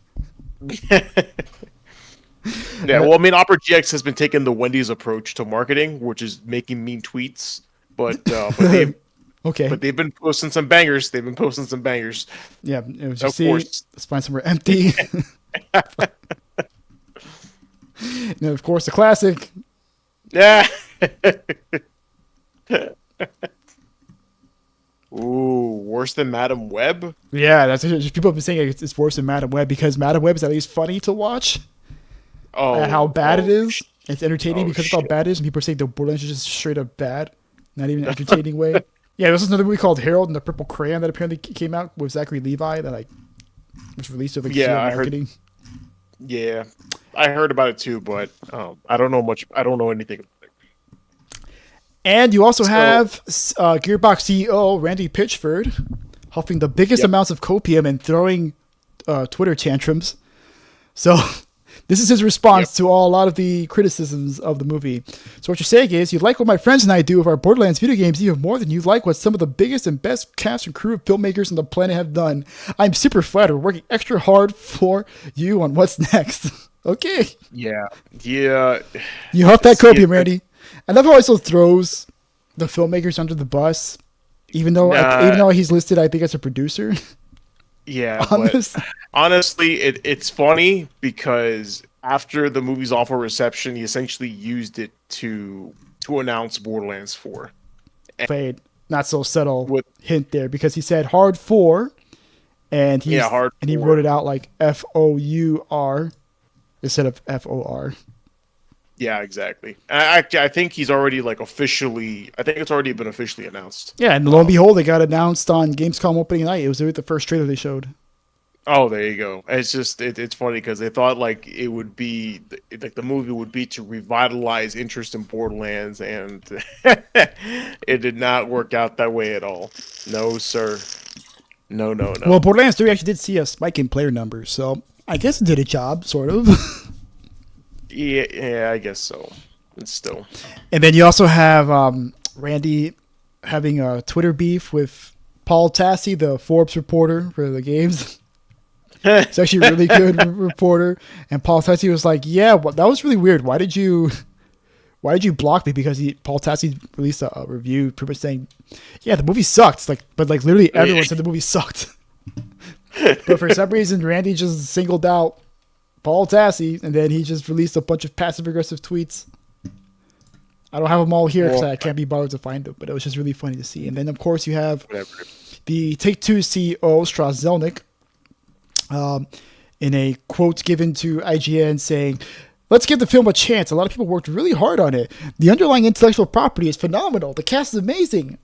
B: Yeah, well, I mean, Opera GX has been taking the Wendy's approach to marketing, which is making mean tweets, but they've
A: okay.
B: But they've been posting some bangers.
A: Yeah, it was just let's find somewhere empty. And of course, the classic.
B: Yeah. Ooh, worse than Madam Web?
A: Yeah, that's just people have been saying it's worse than Madam Web because Madam Web is at least funny to watch. At how bad it is. It's entertaining because of how bad it is, and people are saying the Borderlands is just straight up bad, not even an entertaining way. Yeah, this is another movie called Harold and the Purple Crayon that apparently came out with Zachary Levi that was released with marketing.
B: Yeah, I heard about it too, but I don't know much. I don't know anything about it.
A: And you also have Gearbox CEO Randy Pitchford huffing the biggest amounts of copium and throwing Twitter tantrums. So this is his response to a lot of the criticisms of the movie. So what you're saying is, you like what my friends and I do with our Borderlands video games even more than you like what some of the biggest and best cast and crew of filmmakers on the planet have done. I'm super flattered. We're working extra hard for you on what's next. Okay.
B: Yeah.
A: You huff that copium, Randy. I love how he also throws the filmmakers under the bus. Even though he's listed, I think as a producer.
B: Yeah,
A: On
B: but
A: this.
B: honestly, it's funny because after the movie's awful reception, he essentially used it to announce Borderlands 4.
A: Played not so subtle
B: With
A: hint there because he said hard 4 and
B: hard
A: he
B: 4.
A: wrote it out like FOUR instead of FOR.
B: Yeah, exactly. I think he's already like officially. I think it's already been officially announced.
A: Yeah, and lo and behold, it got announced on Gamescom opening night. It was the first trailer they showed.
B: Oh, there you go. It's just it's funny because they thought like it would be like the movie would be to revitalize interest in Borderlands, and it did not work out that way at all. No, sir. No, no, no.
A: Well, Borderlands 3 actually did see a spike in player numbers, so I guess it did a job, sort of.
B: Yeah, I guess so. It's still.
A: And then you also have Randy having a Twitter beef with Paul Tassi, the Forbes reporter for the games. It's actually a really good reporter. And Paul Tassi was like, "Yeah, well, that was really weird. Why did you block me?" Because Paul Tassi released a review, pretty much saying, "Yeah, the movie sucked." But literally everyone said the movie sucked. But for some reason, Randy just singled out Paul Tassi, and then he just released a bunch of passive-aggressive tweets. I don't have them all here because I can't be bothered to find them, but it was just really funny to see. And then, of course, you have the Take-Two CEO, Strauss Zelnick, in a quote given to IGN saying, "Let's give the film a chance. A lot of people worked really hard on it. The underlying intellectual property is phenomenal. The cast is amazing."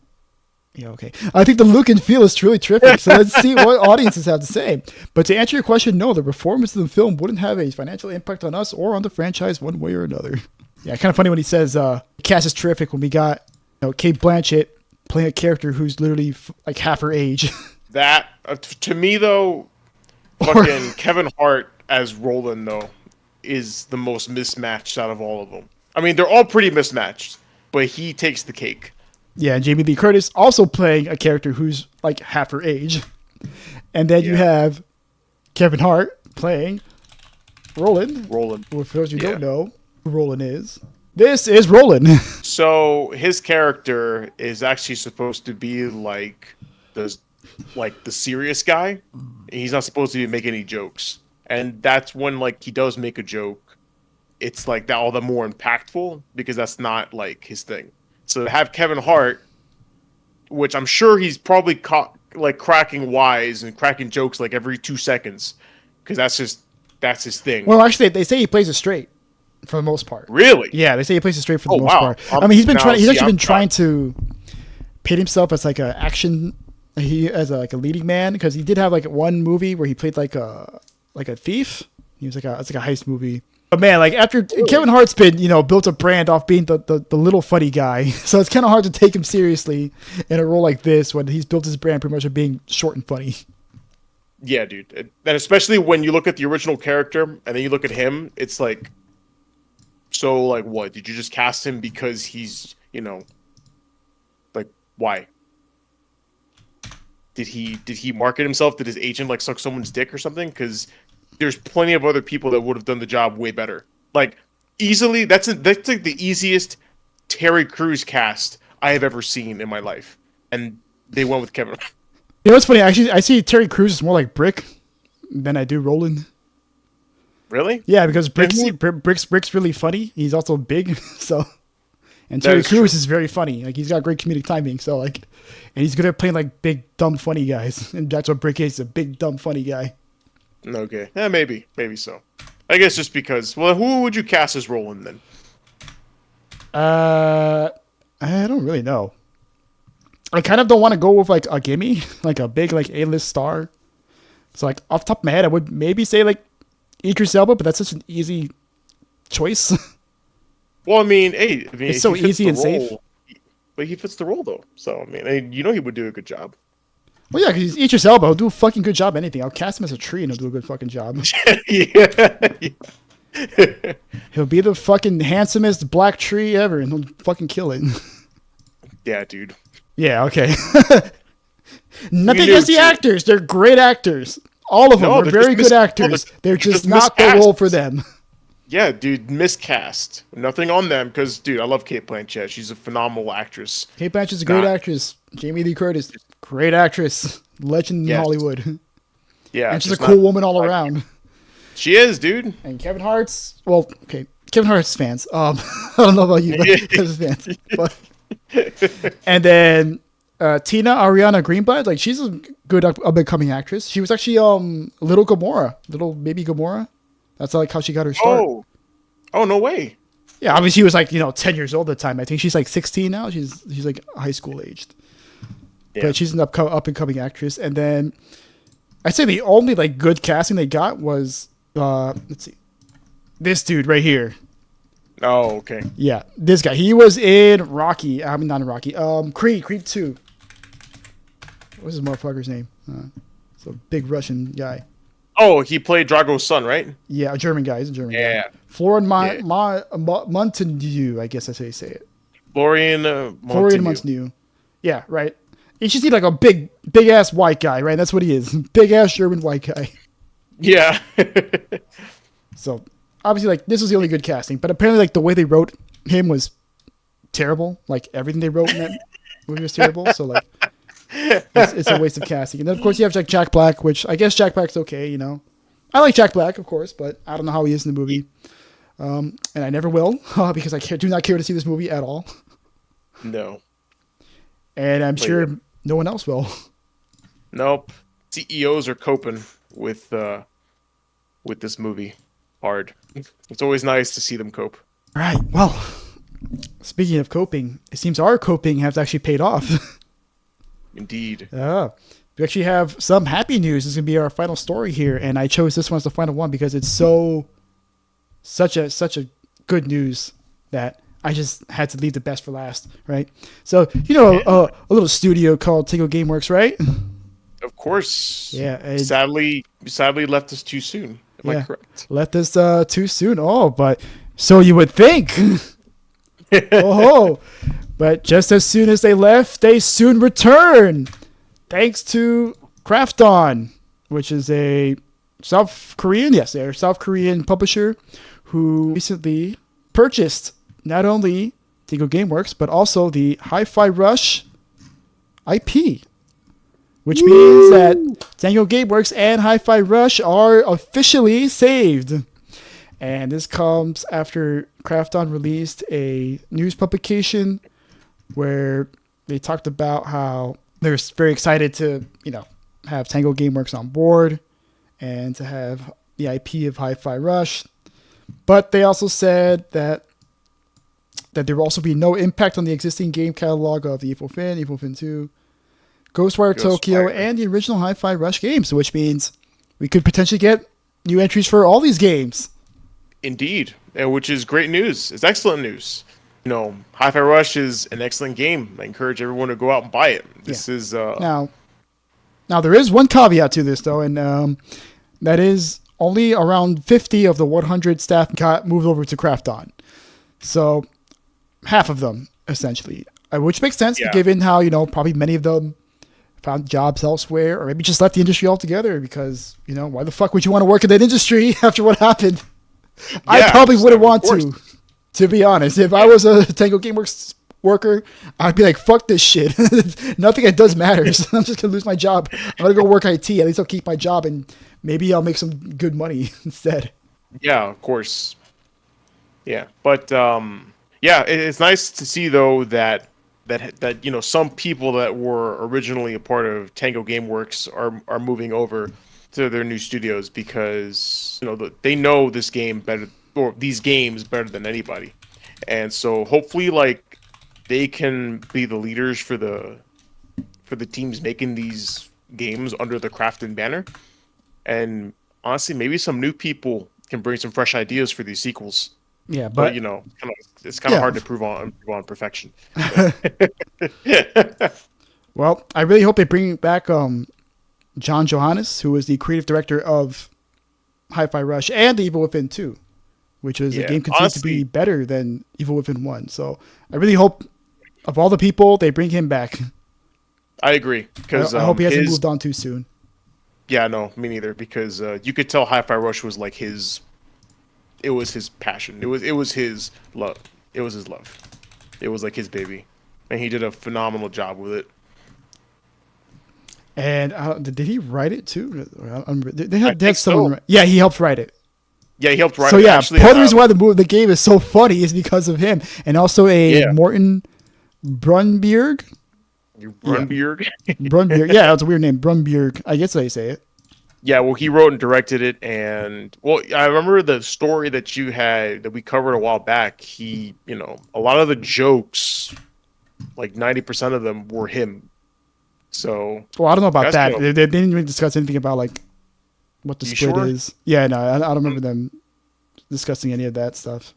A: Yeah, okay. I think the look and feel is truly terrific, so let's see what audiences have to say. But to answer your question, no, the performance of the film wouldn't have a financial impact on us or on the franchise one way or another. Yeah, kind of funny when he says the cast is terrific when we got Cate Blanchett playing a character who's literally like half her age.
B: That, to me, though, fucking Kevin Hart as Roland, though, is the most mismatched out of all of them. I mean, they're all pretty mismatched, but he takes the cake.
A: Yeah, and Jamie Lee Curtis also playing a character who's like half her age. And then you have Kevin Hart playing Roland. For those who don't know who Roland is, this is Roland.
B: So his character is actually supposed to be like the serious guy. He's not supposed to make any jokes. And that's when like he does make a joke, it's like that all the more impactful because that's not like his thing. So to have Kevin Hart, which I'm sure he's probably caught like cracking wise and cracking jokes like every 2 seconds, because that's his thing.
A: Well, actually, they say he plays it straight for the most part.
B: Really?
A: Yeah, they say he plays it straight for the most part. I mean, he's actually been trying to paint himself as like a leading man, because he did have like one movie where he played like a thief. He was it's like a heist movie. But man, like after Kevin Hart's been, built a brand off being the little funny guy. So it's kind of hard to take him seriously in a role like this when he's built his brand pretty much of being short and funny.
B: Yeah, dude. And especially when you look at the original character and then you look at him, it's like, so like what? Did you just cast him because he's, like why? Did he market himself? Did his agent like suck someone's dick or something? Because there's plenty of other people that would have done the job way better. Like easily, that's like the easiest Terry Crews cast I have ever seen in my life, and they went with Kevin.
A: You know what's funny? Actually, I see Terry Crews is more like Brick than I do Roland.
B: Really?
A: Yeah, because Brick's really funny. He's also big, so. And Terry Crews is very funny. Like he's got great comedic timing. So and he's good at playing like big dumb funny guys, and that's what Brick is—a big dumb funny guy.
B: Okay. Yeah, maybe so. I guess just because. Well, who would you cast as Roland then?
A: I don't really know. I kind of don't want to go with like a gimme, like a big like A-list star. So like off the top of my head, I would maybe say like Idris Elba, but that's such an easy choice.
B: Well, I mean,
A: it's so easy and safe.
B: But he fits the role though. So I mean, he would do a good job.
A: Well, yeah, because he's Idris Elba. He'll do a fucking good job anything. I'll cast him as a tree and he'll do a good fucking job.
B: Yeah.
A: He'll be the fucking handsomest black tree ever and he'll fucking kill it.
B: Yeah, dude.
A: Yeah, okay. Nothing against the actors. They're great actors. All of them are very good actors. They're just not the role for them.
B: Yeah, dude, miscast. Nothing on them because, dude, I love Kate Blanchett. She's a phenomenal actress.
A: Kate Blanchett's a great
B: Not,
A: actress. Jamie Lee Curtis, great actress. Legend in
B: yes,
A: Hollywood.
B: yeah,
A: And she's a
B: just not.
A: cool woman all around.
B: She is, dude.
A: And Kevin Hart's, well, okay, Kevin Hart's fans. I don't know about you, but Kevin's fans. But, and then Tina Ariana Greenblatt, like she's a good up and coming actress. She was actually little Gamora, little baby Gamora. That's like how she got her start.
B: Oh, no way.
A: Yeah, obviously she was like 10 years old at the time. I think she's like 16 now. She's like high school aged.
B: Yeah.
A: But she's an up and coming actress. And then I'd say the only like good casting they got was let's see, this dude right here.
B: Oh, okay.
A: Yeah, this guy. He was in Rocky. I mean, not in Rocky. Creed 2. What's this motherfucker's name? It's a big Russian guy.
B: Oh, he played Drago's son, right?
A: Yeah, a German guy. He's a German guy.
B: Yeah.
A: Florian Montague, I guess that's how you say it.
B: Florian
A: Montague. Yeah, right. You should see like a big ass white guy, right? That's what he is. Big ass German white guy.
B: Yeah.
A: So obviously, like this was the only good casting, but apparently, like the way they wrote him was terrible. Like everything they wrote in that movie was terrible. So like, it's a waste of casting. And then of course you have like Jack Black, which I guess Jack Black's okay. I like Jack Black, of course, but I don't know how he is in the movie, and I never will because I do not care to see this movie at all.
B: No.
A: And I'm sure no one else will.
B: Nope. CEOs are coping with this movie hard. It's always nice to see them cope.
A: All right. Well, speaking of coping, it seems our coping has actually paid off.
B: Indeed.
A: We actually have some happy news. This is gonna be our final story here, and I chose this one as the final one because it's such a good news that I just had to leave the best for last, right? So a little studio called Tango Gameworks, right?
B: Of course.
A: Yeah.
B: Sadly left us too soon. Am I correct?
A: Left us too soon. Oh, but so you would think. Oh, but just as soon as they left, they soon returned. Thanks to Krafton, which is a South Korean publisher who recently purchased not only Tango Gameworks, but also the Hi-Fi Rush IP, which means that Tango Gameworks and Hi-Fi Rush are officially saved. And this comes after Krafton released a news publication where they talked about how they're very excited to, have Tango Gameworks on board and to have the IP of Hi-Fi Rush. But they also said that there will also be no impact on the existing game catalog of the Evil Fin 2, Ghostwire Tokyo, and the original Hi-Fi Rush games, which means we could potentially get new entries for all these games.
B: Indeed, which is great news. It's excellent news. Hi-Fi Rush is an excellent game. I encourage everyone to go out and buy it. This is
A: now there is one caveat to this though, and that is only around 50 of the 100 staff got moved over to Krafton. So half of them essentially, which makes sense given how probably many of them found jobs elsewhere, or maybe just left the industry altogether because why the fuck would you want to work in that industry after what happened? Yeah, I probably wouldn't want to be honest. If I was a Tango Gameworks worker, I'd be like, fuck this shit. Nothing that does matters. I'm just gonna lose my job. I'm gonna go work IT. At least I'll keep my job and maybe I'll make some good money instead.
B: Yeah, of course. Yeah, but it's nice to see though that some people that were originally a part of Tango Gameworks are moving over to their new studios because they know this game better, or these games better than anybody, and so hopefully they can be the leaders for the teams making these games under the Krafton banner, and honestly maybe some new people can bring some fresh ideas for these sequels.
A: Yeah, but
B: it's kind of hard to prove on perfection.
A: Well, I really hope they bring back John Johannes, who was the creative director of Hi-Fi Rush and Evil Within 2, which is a game considered to be better than Evil Within 1. So I really hope, of all the people, they bring him back.
B: I agree. Because
A: I hope he hasn't moved on too soon.
B: Yeah, no, me neither. Because you could tell Hi-Fi Rush was like his it was his passion. It was his love. It was his love. It was like his baby, and he did a phenomenal job with it.
A: And did he write it too?
B: I
A: They had
B: think so.
A: someone. Yeah, he helped write it.
B: Yeah, he helped write
A: So
B: it.
A: yeah,
B: Actually,
A: part of the reason why the game is so funny is because of him, and also a
B: yeah,
A: Morton Brunbjerg.
B: you
A: Yeah,
B: run beard.
A: Brunbjerg. Yeah, that's a weird name, Brunbjerg. I guess how you say it.
B: Yeah, well, he wrote and directed it, and well, I remember the story that you had that we covered a while back. He, a lot of the jokes, like 90% of them, were him. So,
A: Well, I don't know about
B: guys,
A: that. They didn't really discuss anything about like what the
B: you
A: split
B: sure?
A: is. Yeah, no, I don't remember them discussing any of that stuff.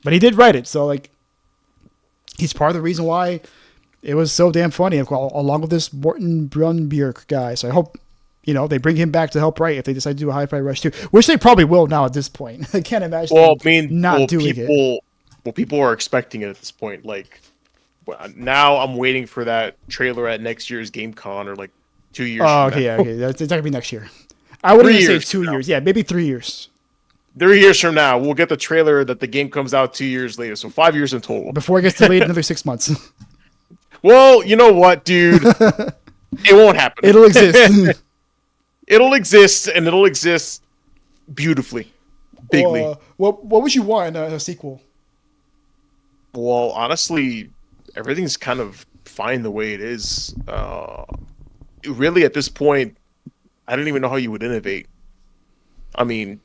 A: But he did write it, so like he's part of the reason why it was so damn funny, along with this Morton Brunbjerg guy. So I hope they bring him back to help write if they decide to do a Hi-Fi Rush 2, which they probably will now at this point. I can't imagine
B: Well,
A: them
B: I mean,
A: not doing it.
B: people are expecting it at this point. Like, now I'm waiting for that trailer at next year's GameCon or like 2 years
A: Oh,
B: from
A: okay,
B: now.
A: yeah, okay. It's not gonna be next year. I wouldn't
B: three
A: even say
B: years
A: two
B: from now.
A: years. Yeah, maybe 3 years
B: 3 years from now, we'll get the trailer that the game comes out 2 years later. So 5 years in total.
A: before it gets delayed another 6 months.
B: Well, you know what, dude? It won't happen.
A: It'll exist.
B: It'll exist, and it'll exist beautifully, bigly.
A: What would you want in a sequel?
B: Well, honestly, everything's kind of fine the way it is. Really, at this point, I don't even know how you would innovate. I mean,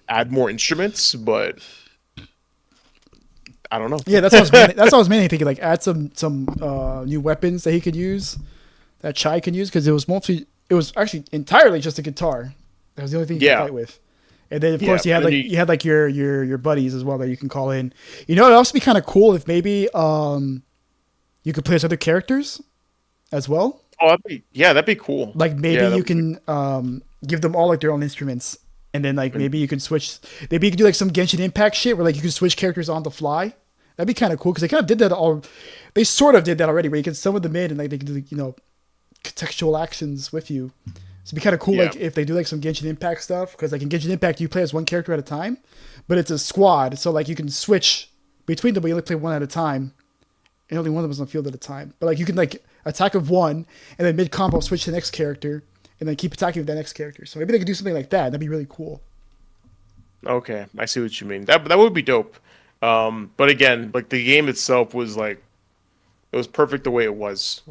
B: add more instruments, but I don't know.
A: Yeah, that's what I was mainly thinking. Like, add some new weapons that he could use, that Chai can use, because it was actually entirely just a guitar. That was the only thing you could
B: Yeah,
A: fight with. And then of
B: yeah.
A: course you
B: But
A: had
B: then
A: like your buddies as well that you can call in. It'd also be kind of cool if maybe you could play as other characters as well.
B: that'd be cool.
A: Like maybe
B: Yeah,
A: you can give them all like their own instruments, and then like maybe you can switch. Maybe you can do like some Genshin Impact shit where like you can switch characters on the fly. That'd be kind of cool because they kind of did that all. They sort of did that already, where you can summon them in and like they can do contextual actions with you. So it'd be kind of cool
B: yeah,
A: like if they do like some Genshin Impact stuff, because like in Genshin Impact you play as one character at a time, but it's a squad, so like you can switch between them, but you only play one at a time, and only one of them is on the field at a time. But like you can like attack of one, and then mid combo switch to the next character, and then keep attacking with that next character. So maybe they could do something like that. That'd be really cool.
B: okay, I see what you mean. That would be dope. But again, like the game itself was like it was perfect the way it was.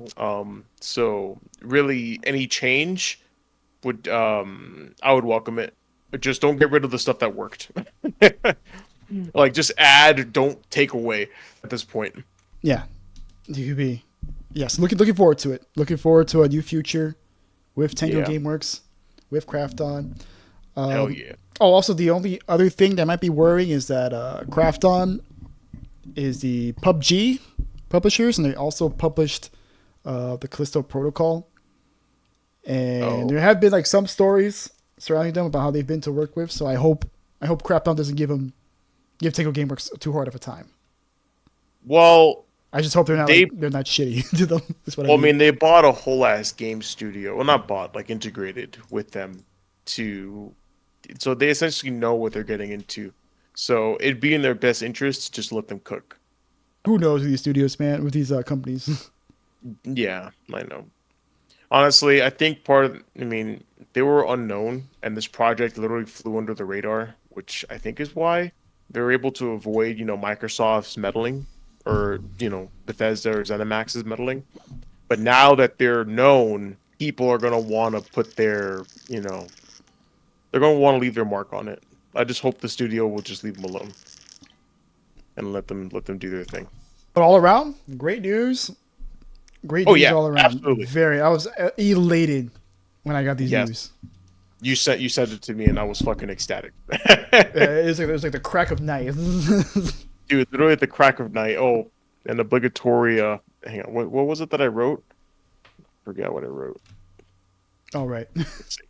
B: So really, any change would I would welcome it. But just don't get rid of the stuff that worked. Like just add, don't take away at this point.
A: Yeah, you could be. Yes, looking forward to it. Looking forward to a new future with Tango
B: Yeah,
A: Gameworks, with Craft On.
B: hell yeah.
A: Oh, also the only other thing that might be worrying is that Craft On is the PUBG publishers, and they also published the Callisto Protocol. And
B: Oh,
A: there have been like some stories surrounding them about how they've been to work with. So I hope Craft On doesn't give Tango Gameworks too hard of a time.
B: well,
A: I just hope
B: they
A: they're not shitty to them. Is what I
B: well, I
A: mean.
B: mean, they bought a whole ass game studio. Well, not bought, like integrated with them to, so they essentially know what they're getting into. So it'd be in their best interest to just let them cook.
A: Who knows with these studios, man? With these companies.
B: Yeah, I know. Honestly, I think I mean, they were unknown, and this project literally flew under the radar, which I think is why they were able to avoid, Microsoft's meddling or, Bethesda or ZeniMax's meddling. But now that they're known, people are gonna want to put they're gonna want to leave their mark on it. I just hope the studio will just leave them alone and let them do their thing.
A: But all around, great news. Great
B: Oh
A: news
B: yeah,
A: all around.
B: absolutely.
A: I was elated when I got these
B: Yes,
A: news.
B: you said it to me, and I was fucking ecstatic.
A: It was like the crack of night.
B: Dude, literally at the crack of night. Oh, an obligatory. Hang on. What was it that I wrote? Forget what I wrote.
A: All right.
B: Let's see.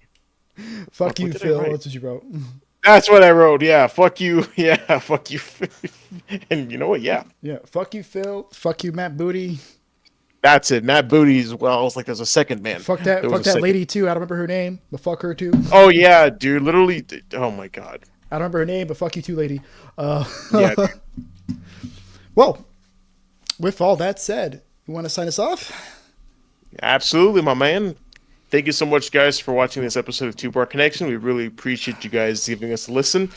A: Fuck
B: Fuck, what
A: you,
B: did I
A: Phil.
B: write?
A: That's what you wrote.
B: That's what I wrote. Yeah, fuck you. Yeah, fuck you. And you know what? Yeah,
A: Yeah. Fuck you, Phil. Fuck you, Matt Booty.
B: that's it. Matt Booty's. Well, I was like, there's a second man.
A: Fuck that.
B: There was
A: Fuck
B: a
A: that
B: second.
A: lady too. I don't remember her name, but fuck her too.
B: Oh yeah, dude. Literally. Oh my god.
A: I don't remember her name, but fuck you too, lady. Uh,
B: Yeah,
A: well, with all that said, you want to sign us off?
B: absolutely, my man. Thank you so much, guys, for watching this episode of Two Bar Connection. We really appreciate you guys giving us a listen.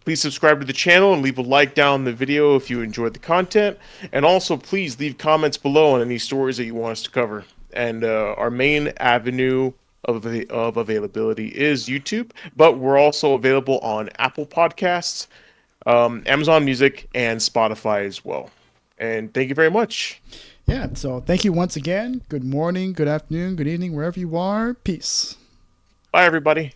B: Please subscribe to the channel and leave a like down the video if you enjoyed the content. And also, please leave comments below on any stories that you want us to cover. And our main avenue of availability is YouTube, but we're also available on Apple Podcasts, Amazon Music, and Spotify as well. And thank you very much.
A: Yeah, so thank you once again. Good morning, good afternoon, good evening, wherever you are. Peace.
B: Bye, everybody.